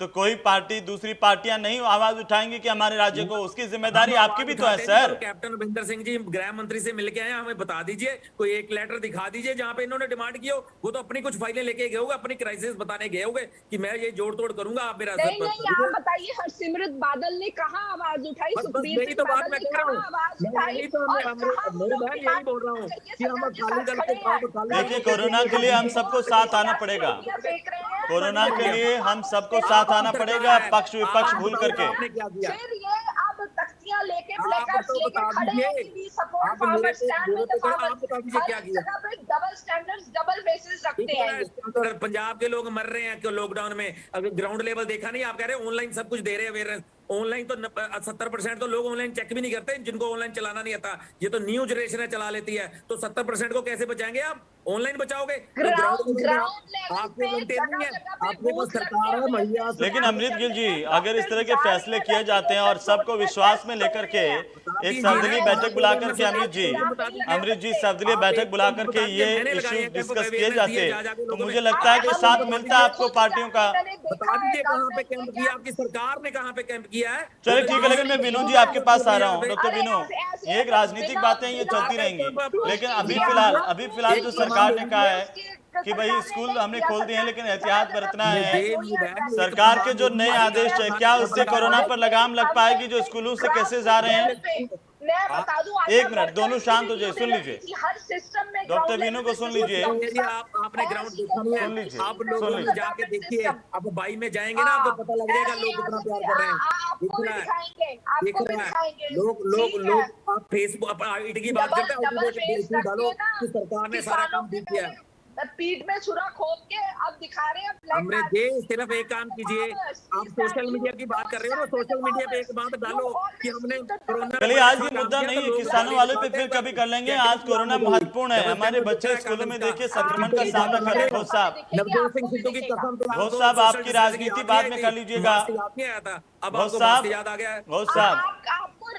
तो कोई पार्टी, दूसरी पार्टियां नहीं आवाज उठाएंगी कि हमारे राज्य को? उसकी जिम्मेदारी आपकी भी तो है सर। कैप्टन अमरिंदर सिंह जी गृह मंत्री से मिलके आए, हमें बता दीजिए, कोई एक लेटर दिखा दीजिए जहां पे इन्होंने डिमांड की हो। वो तो अपनी कुछ फाइलें लेके गए होंगे, अपनी क्राइसिस बताने गए होंगे कि मैं ये जोड़ तोड़ करूंगा, आप मेरा नहीं, आप बताइए, हरसिमरत बादल ने कहाँ आवाज उठाई? सुखबीर सिंह बादल ने कहाँ आवाज उठाई? यही बोल रहा हूँ कि हम देखिए, कोरोना के लिए हम सबको साथ आना पड़ेगा। फेंक रहे हैं कोरोना के लिए हम सबको साथ आना पड़ेगा, पक्ष विपक्ष भूल करके। आपने क्या किया? फिर ये अब तख्तियां लेके आप प्लेकार्ड्स तो लेके बता खड़े हैं दीजिए। कि वी सपोर्ट आप मेरे फार्मर्स, पे स्टैंड विद द आप फार्मर्स। बता दीजिए हर क्या एक किया? जगह पे डबल स्टैंडर्ड्स, डबल बेसिस रखते हैं ये। तो पंजाब के लोग मर रहे हैं क्यों लॉकडाउन में? अगर ग्राउंड लेवल देखा नहीं, आप कह रहे हैं ऑनलाइन सब कुछ दे रहे हैं अवेयरनेस। ऑनलाइन तो 70% तो लोग ऑनलाइन चेक भी नहीं करते, जिनको ऑनलाइन चलाना नहीं आता। ये तो न्यू जनरेशन है चला लेती है, तो 70% को कैसे बचाएंगे आप? ऑनलाइन बचाओगे तो ग्राउंड लेवल आपके पे वोल्टेज नहीं है, जगह जगह पे आपके पास बूथ सरकार है, महिला लेकिन अमृत गिल जी, अगर इस तरह के फैसले किए जाते हैं और सबको विश्वास में लेकर के एक सर्वदलीय बैठक बुला करके अमृत जी सर्वदलीय बैठक बुला करके ये इश्यूज डिस्कस किए जाते, तो मुझे लगता है कि साथ मिलता है आपको पार्टियों का। बता दीजिए कहाँ पे कैंप किया आपकी सरकार ने, कहाँ पे कैंप किया है? चलिए ठीक है, लेकिन मैं विनोद जी आपके पास आ रहा हूँ। डॉक्टर विनोद, ये एक राजनीतिक बातें ये चलती रहेंगी, लेकिन अभी फिलहाल जो सरकार ने कहा है कि भाई स्कूल हमने खोल दिए हैं लेकिन एहतियात बरतना है। सरकार के जो नए आदेश है, क्या उससे कोरोना पर लगाम लग पाएगी जो स्कूलों से केसेस आ रहे हैं? मैं बता दूं, एक मिनट, दोनों शांत हो जाए, सुन लीजिए। हर सिस्टम में डॉक्टर विनोद को सुन लीजिए। आपने ग्राउंड देखा नहीं है, सुन लीजिए, आप लोगों सुन में लीजिए। जाके देखिए, आप बाई में जाएंगे ना, आपको पता लग जाएगा लोग कितना प्यार कर रहे हैं। आपको भी दिखाएंगे, आपको भी दिखाएंगे। लोग आप फेसबुक आईटी की बात करते हैं, डबल फेस डालो रखिए ना, कि सरकार ने सारा काम ठीक किया है। पीठ में छुरा खोप के अब दिखा रहे हैं ब्लैक हमने मार्क। जी सिर्फ एक काम कीजिए, आप सोशल मीडिया की बात कर रहे हो ना, सोशल मीडिया पे एक बात डालो कि हमने कोरोना। चलिए, आज ये मुद्दा नहीं है, किसानों वाले पे फिर कभी कर लेंगे। आज कोरोना महत्वपूर्ण है। हमारे बच्चे स्कूलों में देखिए संक्रमण का सामना कर रहे हैं। घोष साहब, नवजोत सिंह सिद्धू की कसम, घोष साहब आपकी राजनीति बाद में कर लीजिएगा। अब घोष आपको साहब, याद आ गया। घोष साहब,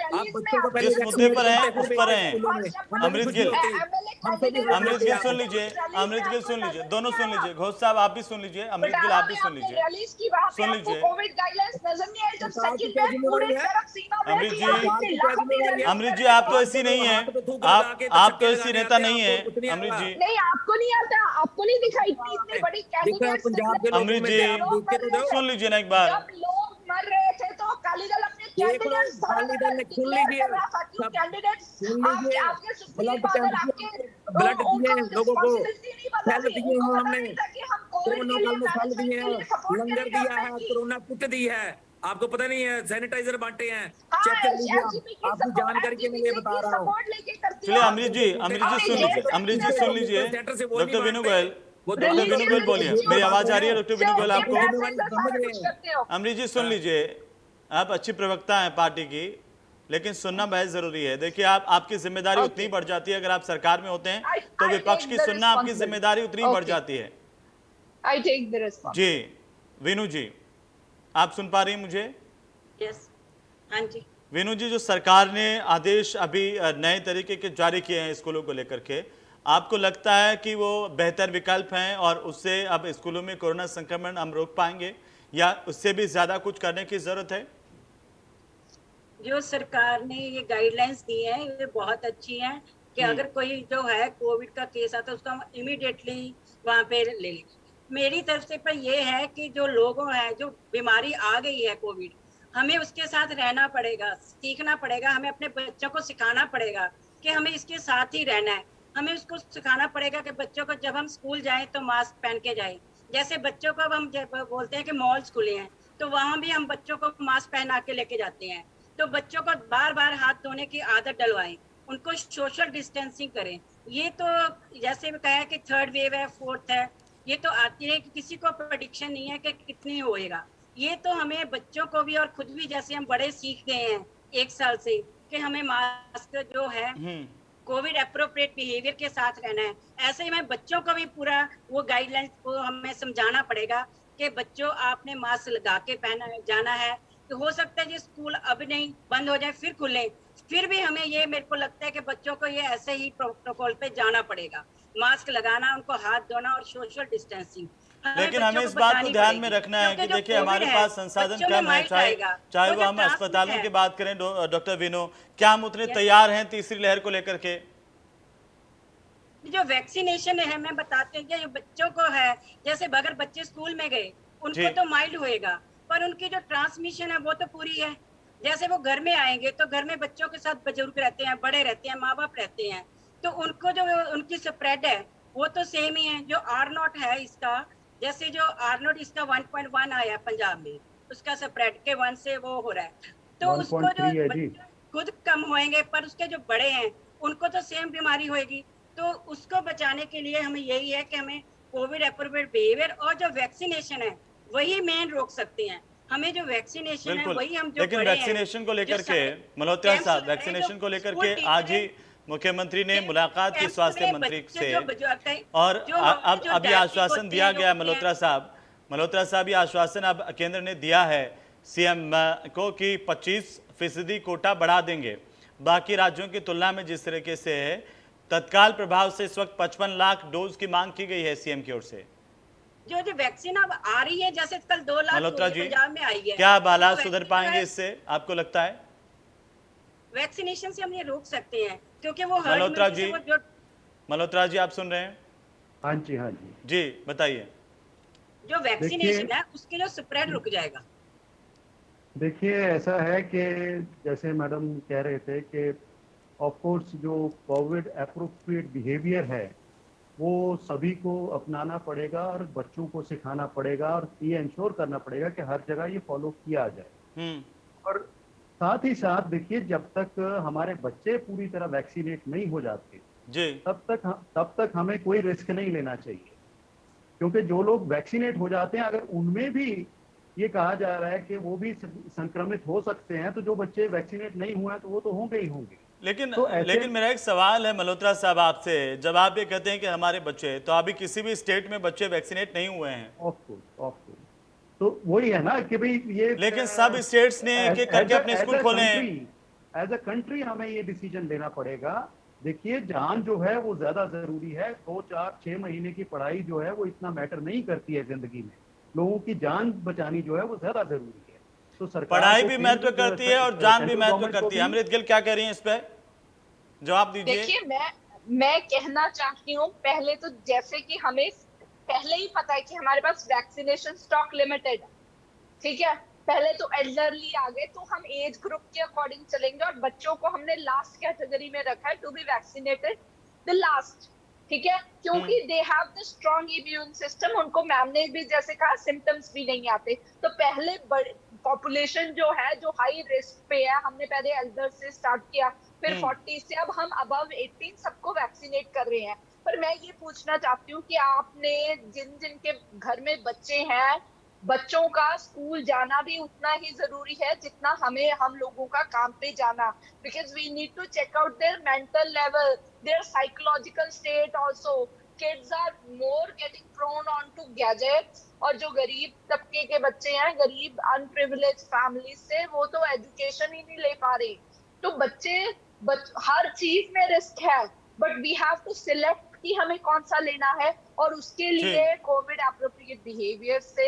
आप बच्चों को जिस मुद्दे पर हैं उस पर हैं। अमृत गिल, अमृत गिल सुन लीजिए, अमृत गिल सुन लीजिए, दोनों सुन लीजिए। घोष साहब आप भी सुन लीजिए, अमृत गिल आप भी सुन लीजिए, सुन लीजिए। कोविड गाइडलाइंस नजर नहीं आई जब सेकंड वेव पूरी तरफ सीमा पे अमृत थी, जी, और इतने लाखों की रैली। अमृत जी आप तो ऐसी नहीं है, आप तो ऐसी नेता नहीं है अमृत जी। नहीं, आपको नहीं आता, आपको नहीं दिखाई इतनी बड़ी कैंडिडेट्स। अमृत जी सुन लीजिए ना एक बार। जब लोग मर रहे थे तो अकाली दल अपने कैंडिडेट्स अकाली दल ने सुन लीजिए, ब्लड दिए लोगों को, सेल दिए हैं हमने, कोरोना काल में सेल दिए हैं, लंगर दिया है, कोरोना किट दी है, आपको पता नहीं है, सैनिटाइजर बांटे हैं, चेक कर लीजिए। आपकी जानकारी के लिए बता रहा हूँ। चलिए अमृत जी सुन लीजिए, अमृत जी सुन लीजिए। डॉक्टर विनू गोयल, डॉक्टर विनू गोयल बोलिए, मेरी आवाज आ रही है डॉक्टर विनू गोयल आपको? अमृत जी सुन लीजिए, आप अच्छी प्रवक्ता हैं पार्टी की, लेकिन सुनना बहुत जरूरी है। देखिए आपकी जिम्मेदारी उतनी बढ़ जाती है, अगर आप सरकार में होते हैं तो विपक्ष की सुनना आपकी जिम्मेदारी उतनी बढ़ जाती है। I take the response. जी विनू जी, आप सुन पा रही हैं मुझे? यस, हाँ जी। विनू जी, जो सरकार ने आदेश अभी नए तरीके के जारी किए हैं स्कूलों को लेकर के, आपको लगता है कि वो बेहतर विकल्प हैं और उससे अब स्कूलों में कोरोना संक्रमण हम रोक पाएंगे, या उससे भी ज्यादा कुछ करने की जरूरत है? जो सरकार ने ये गाइडलाइंस दी है ये बहुत अच्छी है कि अगर कोई जो है कोविड का केस आता है उसको हम इमीडिएटली वहाँ पे ले लें। मेरी तरफ से पर ये है कि जो लोगों है, जो बीमारी आ गई है कोविड, हमें उसके साथ रहना पड़ेगा, सीखना पड़ेगा, हमें अपने बच्चों को सिखाना पड़ेगा कि हमें इसके साथ ही रहना है। हमें उसको सिखाना पड़ेगा कि बच्चों को जब हम स्कूल जाएं तो मास्क पहन के जाएं। जैसे बच्चों को अब हम बोलते हैं कि मॉल्स खुले हैं तो वहाँ भी हम बच्चों को मास्क पहना के लेके जाते हैं। तो बच्चों को बार बार हाथ धोने की आदत डलवाएं, उनको सोशल डिस्टेंसिंग करें। ये तो जैसे कहा कि थर्ड वेव है, फोर्थ है, ये तो आती है कि किसी को प्रेडिक्शन नहीं है कि कितनी होएगा। ये तो हमें बच्चों को भी और खुद भी, जैसे हम बड़े सीख गए हैं 1 साल से कि हमें मास्क जो है कोविड एप्रोप्रिएट बिहेवियर के साथ रहना है, ऐसे ही हमें बच्चों को भी पूरा वो गाइडलाइंस को हमें समझाना पड़ेगा कि बच्चों आपने मास्क लगा के पहना जाना है। तो हो सकता है जी स्कूल अब नहीं बंद हो जाए फिर खुले, फिर भी हमें ये, मेरे को लगता है कि बच्चों को ये ऐसे ही प्रोटोकॉल पे जाना पड़ेगा, मास्क लगाना, उनको हाथ धोना और सोशल डिस्टेंसिंग। लेकिन हमें इस बात को ध्यान में रखना है कि देखिए हमारे पास संसाधन कम है, चाहे वो हम अस्पतालों की बात करें डॉक्टर विनो, क्या हम उतने तैयार हैं तीसरी लहर को लेकर के? जो वैक्सीनेशन है, मैं बताते हैं जो बच्चों को है, जैसे अगर बच्चे स्कूल में गए उनको तो माइल्ड होएगा, पर उनकी जो ट्रांसमिशन है वो तो पूरी है। जैसे वो घर में आएंगे तो घर में बच्चों के साथ बुजुर्ग रहते हैं, बड़े रहते हैं, माँ बाप रहते हैं, तो उनको जो उनकी स्प्रेड है वो तो सेम ही है। जो R0 है इसका, जैसे जो आर्नोल्ड इसका 1.1 आया पंजाब में, उसका स्प्रेड के 1 से वो हो रहा है, तो उसको 1.3 है जो जी। खुद कम होएंगे, पर उसके जो बड़े हैं उनको तो सेम बीमारी होएगी। तो उसको बचाने के लिए हमें यही है कि हमें कोविड अप्रोप्रिएट बिहेवियर और जो वैक्सीनेशन है वही मेन रोक सकते हैं। हमें जो वैक्सीनेशन है बिल्कुल, वही हम जो लेकिन बड़े हैं, वैक्सीनेशन को जो लेकर के सारे मल्होत्रा कैंप्स साहब, लग रहे हैं, जो वैक्सीनेशन को लेकर स्कूल के आज टीचर ही हैं, मुख्यमंत्री ने ये मुलाकात की कैंप्स स्वास्थ्य में मंत्री बच्चे से, जो और जो हमारे अब जो ये डायबिटिक आश्वासन होते दिया हैं, जो गया है होते हैं, मल्होत्रा साहब ये आश्वासन अब केंद्र ने दिया है सीएम को कि 25% कोटा बढ़ा देंगे। बाकी राज्यों की तुलना में जिस तरीके से है, तत्काल प्रभाव से इस वक्त 55 लाख डोज की मांग की गई है सीएम की ओर से। जो जो वैक्सीन अब आ रही है, जैसे कल 2 लाख मल्होत्रा जी, पंजाब में आई है, क्या अब हालात वो सुधर वैक्सीन जो पाएंगे है इससे, आपको लगता है? वैक्सीनेशन से हम ये रोक सकते हैं, क्योंकि वो हर्ड मल्होत्रा इम्यूनिटी से जी, वो जो हाँ जी, हाँ जी। जी बताइए। जो देखिए वैक्सीनेशन है उसके जो स्प्रेड रुक जाएगा। देखिए ऐसा है कि जैसे मैडम कह रहे थे कि ऑफ कोर्स जो कोविड अप्रोप्रिएट बिहेवियर है वो सभी को अपनाना पड़ेगा और बच्चों को सिखाना पड़ेगा और ये इंश्योर करना पड़ेगा कि हर जगह ये फॉलो किया जाए। हम्म, और साथ ही साथ देखिए जब तक हमारे बच्चे पूरी तरह वैक्सीनेट नहीं हो जाते जी तब तक हमें कोई रिस्क नहीं लेना चाहिए, क्योंकि जो लोग वैक्सीनेट हो जाते हैं अगर उनमें भी ये कहा जा रहा है कि वो भी संक्रमित हो सकते हैं, तो जो बच्चे वैक्सीनेट नहीं हुए हैं तो वो तो होंगे ही होंगे। लेकिन तो ऐसे लेकिन मेरा एक सवाल है मल्होत्रा साहब आपसे, जब आप ये कहते हैं कि हमारे बच्चे, तो अभी किसी भी स्टेट में बच्चे वैक्सीनेट नहीं हुए हैं, ऑफ कोर्स तो वही है ना कि भाई ये लेकिन सब स्टेट्स ने एक एक करके अपने स्कूल खोले हैं। एज अ कंट्री हमें ये डिसीजन लेना पड़ेगा। देखिए जान जो है वो ज्यादा जरूरी है, 2 4 6 महीने की पढ़ाई जो है वो इतना मैटर नहीं करती है जिंदगी में, लोगों की जान बचानी जो है वो ज्यादा जरूरी है। तो सरकार पढ़ाई को भी महत्व करती है और जान भी महत्व करती है। अमृत गिल क्या कह रही हैं इस पे, जवाब दीजिए। देखिए मैं कहना चाहती हूँ, पहले तो जैसे कि हमें पहले ही पता है कि हमारे पास वैक्सीनेशन स्टॉक लिमिटेड है, ठीक है। पहले तो एल्डरली आ गए, तो हम एज ग्रुप के अकॉर्डिंग चलेंगे और बच्चों को हमने लास्ट कैटेगरी में रखा है, to be vaccinated the last, ठीक है, क्योंकि they have the strong immune system, उनको मैम ने भी जैसे कहा सिम्टम्स भी नहीं आते। तो पहले बड़े पॉपुलेशन जो है जो हाई रिस्क पे है, हमने पहले एल्डर से स्टार्ट किया, फिर 40 से, अब हम अबव 18 सबको वैक्सीनेट कर रहे हैं। पर मैं ये पूछना चाहती हूँ कि आपने जिन जिन के घर में बच्चे हैं, बच्चों का स्कूल जाना भी उतना ही जरूरी है जितना हम लोगों का काम पे जाना, because we need to check out their mental level, their psychological state also. Kids are more getting prone on to gadgets, और जो गरीब तबके के बच्चे हैं, गरीब अनप्रिविलेज फैमिली से, वो तो एजुकेशन ही नहीं ले पा रहे। तो हर चीज में रिस्क है, but we have to select कि हमें कौन सा लेना है, और उसके लिए कोविड एप्रोप्रिएट बिहेवियर से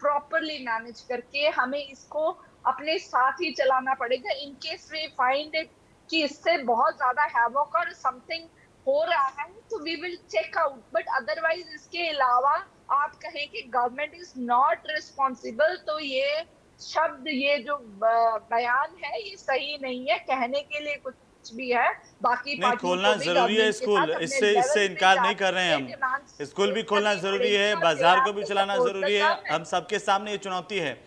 प्रॉपरली मैनेज करके हमें इसको अपने साथ ही चलाना पड़ेगा। In case we find it कि इससे बहुत ज्यादा हैवॉक और समथिंग हो रहा है, तो we will check out, but otherwise इसके अलावा आप कहें कि गवर्नमेंट इज नॉट रिस्पॉन्सिबल, तो ये शब्द, ये जो बयान है, ये सही नहीं है। कहने के लिए कुछ भी है, बाकी नहीं, खोलना जरूरी है स्कूल, इससे इनकार नहीं कर रहे हैं हम। स्कूल भी खोलना जरूरी है, बाजार को भी चलाना जरूरी है, हम सबके सामने ये चुनौती है।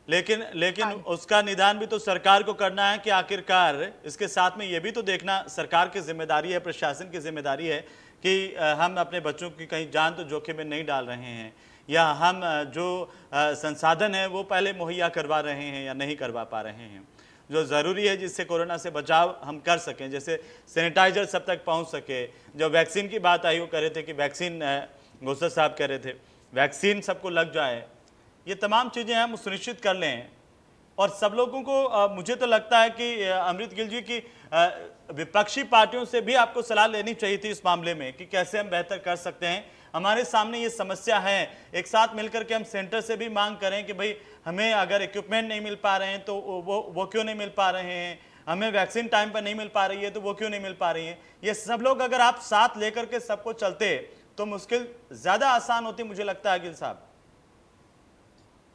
लेकिन उसका निदान भी तो सरकार को करना है कि आखिरकार इसके साथ में ये भी तो देखना सरकार की जिम्मेदारी है, प्रशासन की जिम्मेदारी है कि हम अपने बच्चों की कहीं जान तो जोखिम में नहीं डाल रहे हैं, या हम जो संसाधन है वो पहले मुहैया करवा रहे हैं या नहीं करवा पा रहे हैं जो ज़रूरी है, जिससे कोरोना से बचाव हम कर सकें, जैसे सैनिटाइजर सब तक पहुंच सके। जो वैक्सीन की बात आई, वो कह रहे थे कि वैक्सीन, गौसर साहब कह रहे थे वैक्सीन सबको लग जाए, ये तमाम चीज़ें हम सुनिश्चित कर लें। और सब लोगों को मुझे तो लगता है कि अमृत गिल जी की विपक्षी पार्टियों से भी आपको सलाह लेनी चाहिए थी इस मामले में कि कैसे हम बेहतर कर सकते हैं। हमारे सामने ये समस्या है, एक साथ मिलकर के हम सेंटर से भी मांग करें कि भाई हमें अगर इक्विपमेंट नहीं मिल पा रहे हैं तो वो क्यों नहीं मिल पा रहे हैं, हमें वैक्सीन टाइम पर नहीं मिल पा रही है तो वो क्यों नहीं मिल पा रही है। ये सब लोग अगर आप साथ लेकर के सबको चलते तो मुश्किल ज़्यादा आसान होती, मुझे लगता है गिल साहब।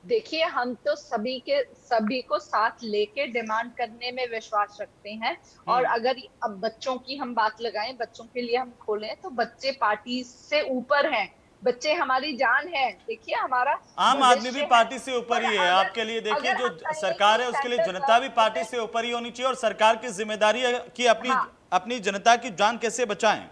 देखिए, हम तो सभी को साथ लेके डिमांड करने में विश्वास रखते हैं, और अगर अब बच्चों की हम बात लगाएं, बच्चों के लिए हम खोलें, तो बच्चे पार्टी से ऊपर हैं। बच्चे हमारी जान है। देखिए हमारा आम आदमी भी भविष्य है। पार्टी से ऊपर ही पर है अगर- आपके लिए। देखिए अगर जो हम कहें सरकार कि है उसके लिए सेंट्रल जनता भी पार्टी गवर्नमेंट से ऊपर ही होनी चाहिए, और सरकार की जिम्मेदारी है कि अपनी हाँ अपनी जनता की जान कैसे बचाएं।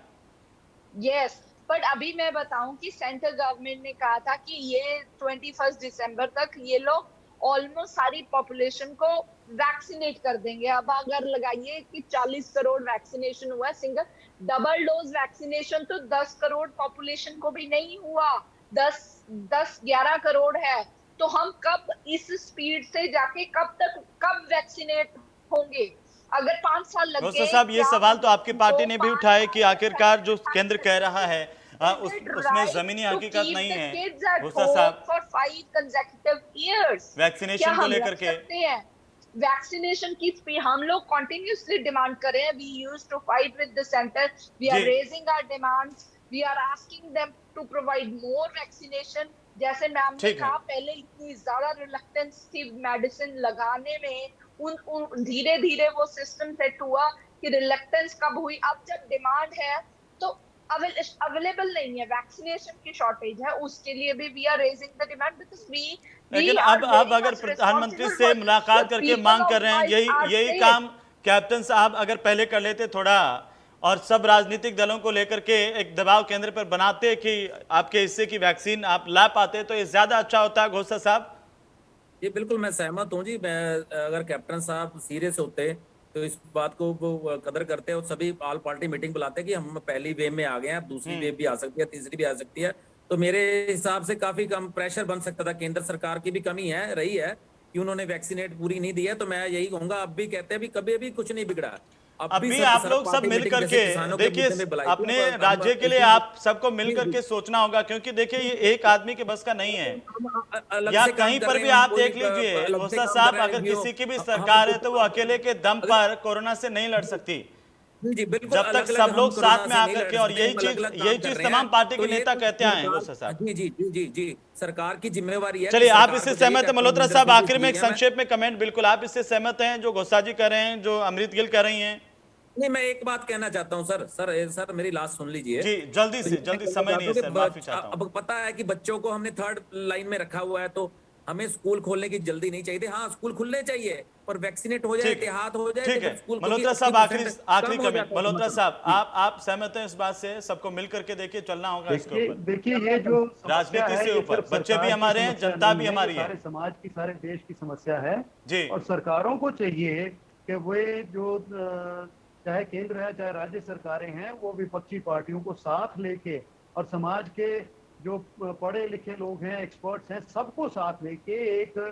यस, बट अभी मैं बताऊं कि सेंट्रल गवर्नमेंट ने कहा था कि ये 21 दिसंबर तक ये लोग ऑलमोस्ट सारी पॉपुलेशन को वैक्सीनेट कर देंगे। अब अगर लगाइए कि 40 करोड़ वैक्सीनेशन हुआ है सिंगल, डबल डोज वैक्सीनेशन तो 10 करोड़ पॉपुलेशन को भी नहीं हुआ, 10-11 करोड़ है। तो हम कब इस स्पीड से जाके कब वैक्सीनेट होंगे? अगर 5 साल लग गौसा गए, साहब, ये क्या सवाल तो हम आपकी पार्टी दो ने भी 5 उठाए कि साल में आखिरकार जो केंद्र कह वैक्सीनेट रहा है Is it उसमें right जमीनी to हकीकत keep नहीं the है। kids at गौसा home साहब, for 5 consecutive years? क्या वैक्सीनेशन को हम लेकर रख के सकते हैं? वैक्सीनेशन की स्पीड हम लोग कंटिन्यूसली डिमांड कर रहे हैं। We used to fight with the centre, we जी are raising our demands, we are asking them to provide more vaccination. जैसे मैम ने ठीक है। कहा, पहले इतनी ज्यादा रिलक्टेंस थी मेडिसिन लगाने में, उन धीरे धीरे वो सिस्टम सेट हुआ कि रिलक्टेंस कब हुई। अब जब डिमांड है तो अवेलेबल नहीं है, वैक्सीनेशन की शॉर्टेज है, उसके लिए भी we are raising the demand because we लेकिन आर अब वेरी अगर मच प्रधानमंत्री रिस्पॉन्सिबल से फॉर मुलाकात द करके पीपल मांग कर रहे हैं, ऑफ यही आवर यही स्टेट। काम कैप्टन साहब अगर पहले कर लेते थोड़ा, और सब राजनीतिक दलों को लेकर के एक दबाव केंद्र पर बनाते कि आपके हिस्से की वैक्सीन आप ला पाते, तो ये ज्यादा अच्छा होता है। घोषा साहब, जी बिल्कुल मैं सहमत हूँ जी। मैं अगर कैप्टन साहब सीरियस होते तो इस बात को वो कदर करते और सभी ऑल पार्टी मीटिंग बुलाते कि हम पहली वेव में आ गए हैं, अब दूसरी वेव भी आ सकती है, तीसरी भी आ सकती है, तो मेरे हिसाब से काफी कम प्रेशर बन सकता था। केंद्र सरकार की भी कमी है रही है कि उन्होंने वैक्सीनेट पूरी नहीं दी है। तो मैं यही कहूंगा, अब भी कहते हैं भी कभी भी कुछ नहीं बिगड़ा, अब अब भी भी सब आप सर्व लोग सब पार्टी मिल मीटिंग जैसे करके किसानों के देखिए, मुद्दे में बुलाई थी। अपने अब राज्य के लिए इसी आप सबको मिल जी करके जी सोचना होगा, क्योंकि देखिए ये एक आदमी के बस का नहीं है। हम अलग या से काम कहीं कर पर रहे भी हैं, हम आप कोई देख लीजिए अलग से घोषा काम कर साहब, रहे हैं अगर एनजीओ। किसी की भी हम सरकार है कुछ तो वो अकेले के दम अगर पर कोरोना से नहीं लड़ सकती। जी जी बिल्कुल जब तक अलग अलग सब हम लोग कोरोना साथ में से नहीं आकर लड़ के, और सकते, हम अलग अलग यही काम कर चीज रहे हैं। तमाम पार्टी तो के ये नेता तो कहते आए हैं घोषा सरकार, साहब। जी जी जी जी जी, सरकार की जिम्मेवारी है कि चलिए, आप सरकार इससे को चाहिए सहमत कि हैं अपना मल्होत्रा मदद साहब? आखिर में एक कीजिए। मैं संक्षेप में कमेंट, बिल्कुल आप इससे सहमत हैं जो घोषा जी कर रहे हैं, जो अमृत गिल कर रही हैं? नहीं, मैं एक बात कहना चाहता हूँ सर मेरी लास्ट सुन लीजिए। जी जल्दी तो से ये मैं जल्दी, कहना समय चाहता नहीं है हूँ कि सर, माफी चाहता हूँ। अब पता है कि बच्चों को हमने थर्ड लाइन में रखा हुआ है, तो हमें स्कूल खोलने की जल्दी नहीं चाहिए थी। हाँ, स्कूल खुलने चाहिए और वैक्सीनेट हो जाए, ठीक है, एहतियात हो जाए, तो ठीक है। फिर स्कूल, क्योंकि मल्होत्रा साहब, 80% आखिरी कम हो कमेंट। जाता है मल्होत्रा समाचार। साहब, जी आप सहमत हैं इस बात से? सबको मिल करके देखिए चलना होगा इसके देखिए ऊपर, देखिए ये जो समस्या राजनीति है, से ये ऊपर। सिर्फ बच्चे भी सरकार की हमारे हैं, समस्या जनता नहीं भी है, ये हमारी है। सारे समाज की, सारे देश की समस्या है। जी और सरकारों को चाहिए कि वे जो चाहे केंद्र है चाहे राज्य सरकारें हैं, वो विपक्षी पार्टियों को साथ लेके और समाज के जो पढ़े लिखे लोग हैं, एक्सपर्ट्स हैं, सबको साथ लेके एक तो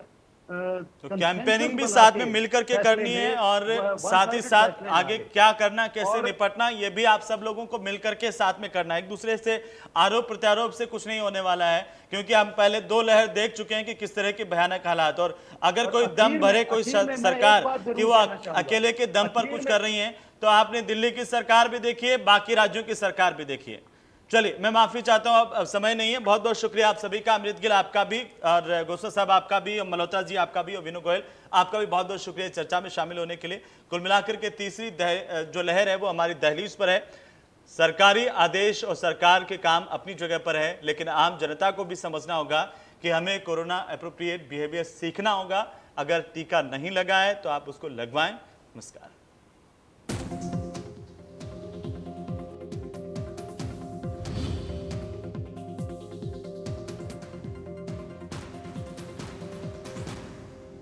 कंसेंसस कैंपेनिंग भी बना साथ के में मिल करके फैसले करनी है, में और वन साथ ही साइडेड साथ फैसले ना आगे ले। क्या करना, कैसे और निपटना, ये भी आप सब लोगों को मिल करके साथ में करना है। एक दूसरे से आरोप प्रत्यारोप से कुछ नहीं होने वाला है, क्योंकि हम पहले 2 लहर देख चुके हैं कि किस तरह के भयानक हालात। और अगर कोई दम भरे कोई आखिर में मैं सरकार एक बात कि जरूर वो कहना चाहूंगा। अकेले के दम पर आखिर कुछ में कर रही है, तो आपने दिल्ली की सरकार भी देखी है, बाकी राज्यों की सरकार भी देखी है। चलिए, मैं माफी चाहता हूं, अब समय नहीं है। बहुत बहुत शुक्रिया आप सभी का, अमृत गिल आपका भी, और गोस्वामी साहब आपका भी, और मल्होत्रा जी आपका भी, और विनू गोयल आपका भी बहुत बहुत शुक्रिया चर्चा में शामिल होने के लिए। कुल मिलाकर के तीसरी जो लहर है वो हमारी दहलीज पर है। सरकारी आदेश और सरकार के काम अपनी जगह पर है, लेकिन आम जनता को भी समझना होगा कि हमें कोरोना अप्रोप्रिएट बिहेवियर सीखना होगा। अगर टीका नहीं लगा है तो आप उसको लगवाएं। नमस्कार।